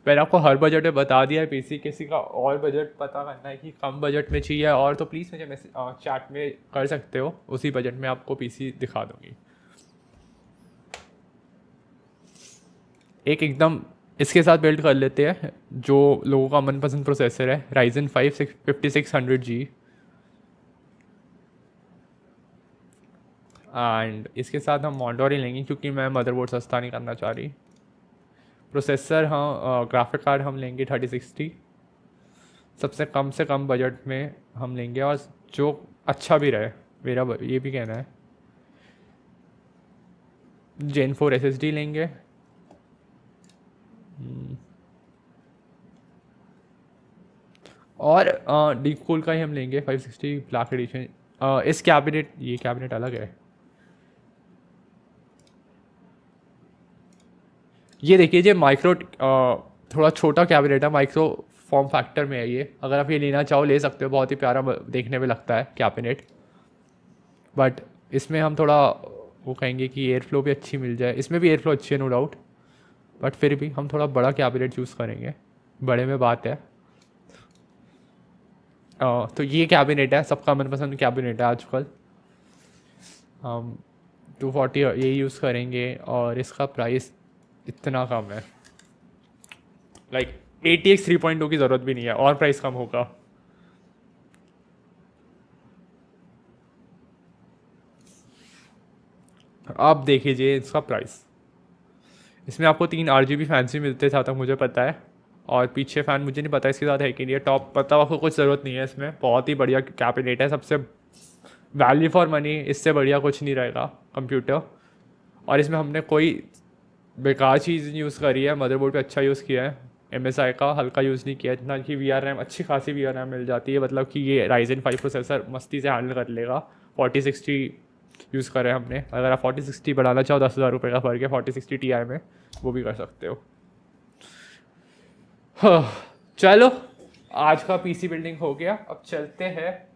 [SPEAKER 1] मैंने आपको हर बजट में बता दिया है पीसी, किसी का और बजट पता करना है कि कम बजट में चाहिए और, तो प्लीज़ मुझे मैसेज चैट में कर सकते हो, उसी बजट में आपको पीसी दिखा दूँगी। एक एकदम इसके साथ बिल्ड कर लेते हैं जो लोगों का मनपसंद प्रोसेसर है, Ryzen 5 5600G। एंड इसके साथ हम मॉनिटर ही लेंगे क्योंकि मैं मदरबोर्ड सस्ता नहीं करना चाह रही। प्रोसेसर, हाँ, ग्राफिक कार्ड हम लेंगे 3060, सबसे कम से कम बजट में हम लेंगे, और जो अच्छा भी रहे, मेरा ये भी कहना है। Gen 4 SSD लेंगे। और डीप कूल का ही हम लेंगे 560 ब्लैक एडिशन। इस कैबिनेट, ये कैबिनेट अलग है। ये देखिए, ये माइक्रो, थोड़ा छोटा कैबिनेट है, माइक्रो फॉर्म फैक्टर में है ये। अगर आप ये लेना चाहो ले सकते हो, बहुत ही प्यारा देखने में लगता है कैबिनेट। बट इसमें हम थोड़ा वो कहेंगे कि एयर फ्लो भी अच्छी मिल जाए। इसमें भी एयर फ्लो अच्छी है, नो डाउट, बट फिर भी हम थोड़ा बड़ा कैबिनेट चूज़ करेंगे, बड़े में बात है। तो ये कैबिनेट है, सबका मनपसंद कैबिनेट है आजकल। हम 240 ये यूज़ करेंगे, और इसका प्राइस इतना कम है, लाइक ATX 3.2 की ज़रूरत भी नहीं है, और प्राइस कम होगा। आप देख लीजिए इसका प्राइस। इसमें आपको 3 RGB फैंस भी मिलते हैं जहाँ तक मुझे पता है, और पीछे फ़ैन मुझे नहीं पता इसके साथ है कि नहीं है। टॉप पता, आपको कुछ ज़रूरत नहीं है इसमें, बहुत ही बढ़िया कैबिनेट है, सबसे वैल्यू फॉर मनी, इससे बढ़िया कुछ नहीं रहेगा कंप्यूटर। और इसमें हमने कोई बेकार चीज़ नहीं यूज़ करी है, मदरबोर्ड पे अच्छा यूज़ किया है, MSI का हल्का यूज़ नहीं किया है, इतना कि VRAM, अच्छी खासी VRAM मिल जाती है, मतलब कि ये Ryzen 5 प्रोसेसर मस्ती से हैंडल कर लेगा। 4060 यूज़ करें हमने। अगर आप 4060 बढ़ाना चाहो, 10,000 रुपये का फ़र्क है 4060 Ti में, वो भी कर सकते हो। हाँ, चलो आज का PC बिल्डिंग हो गया, अब चलते हैं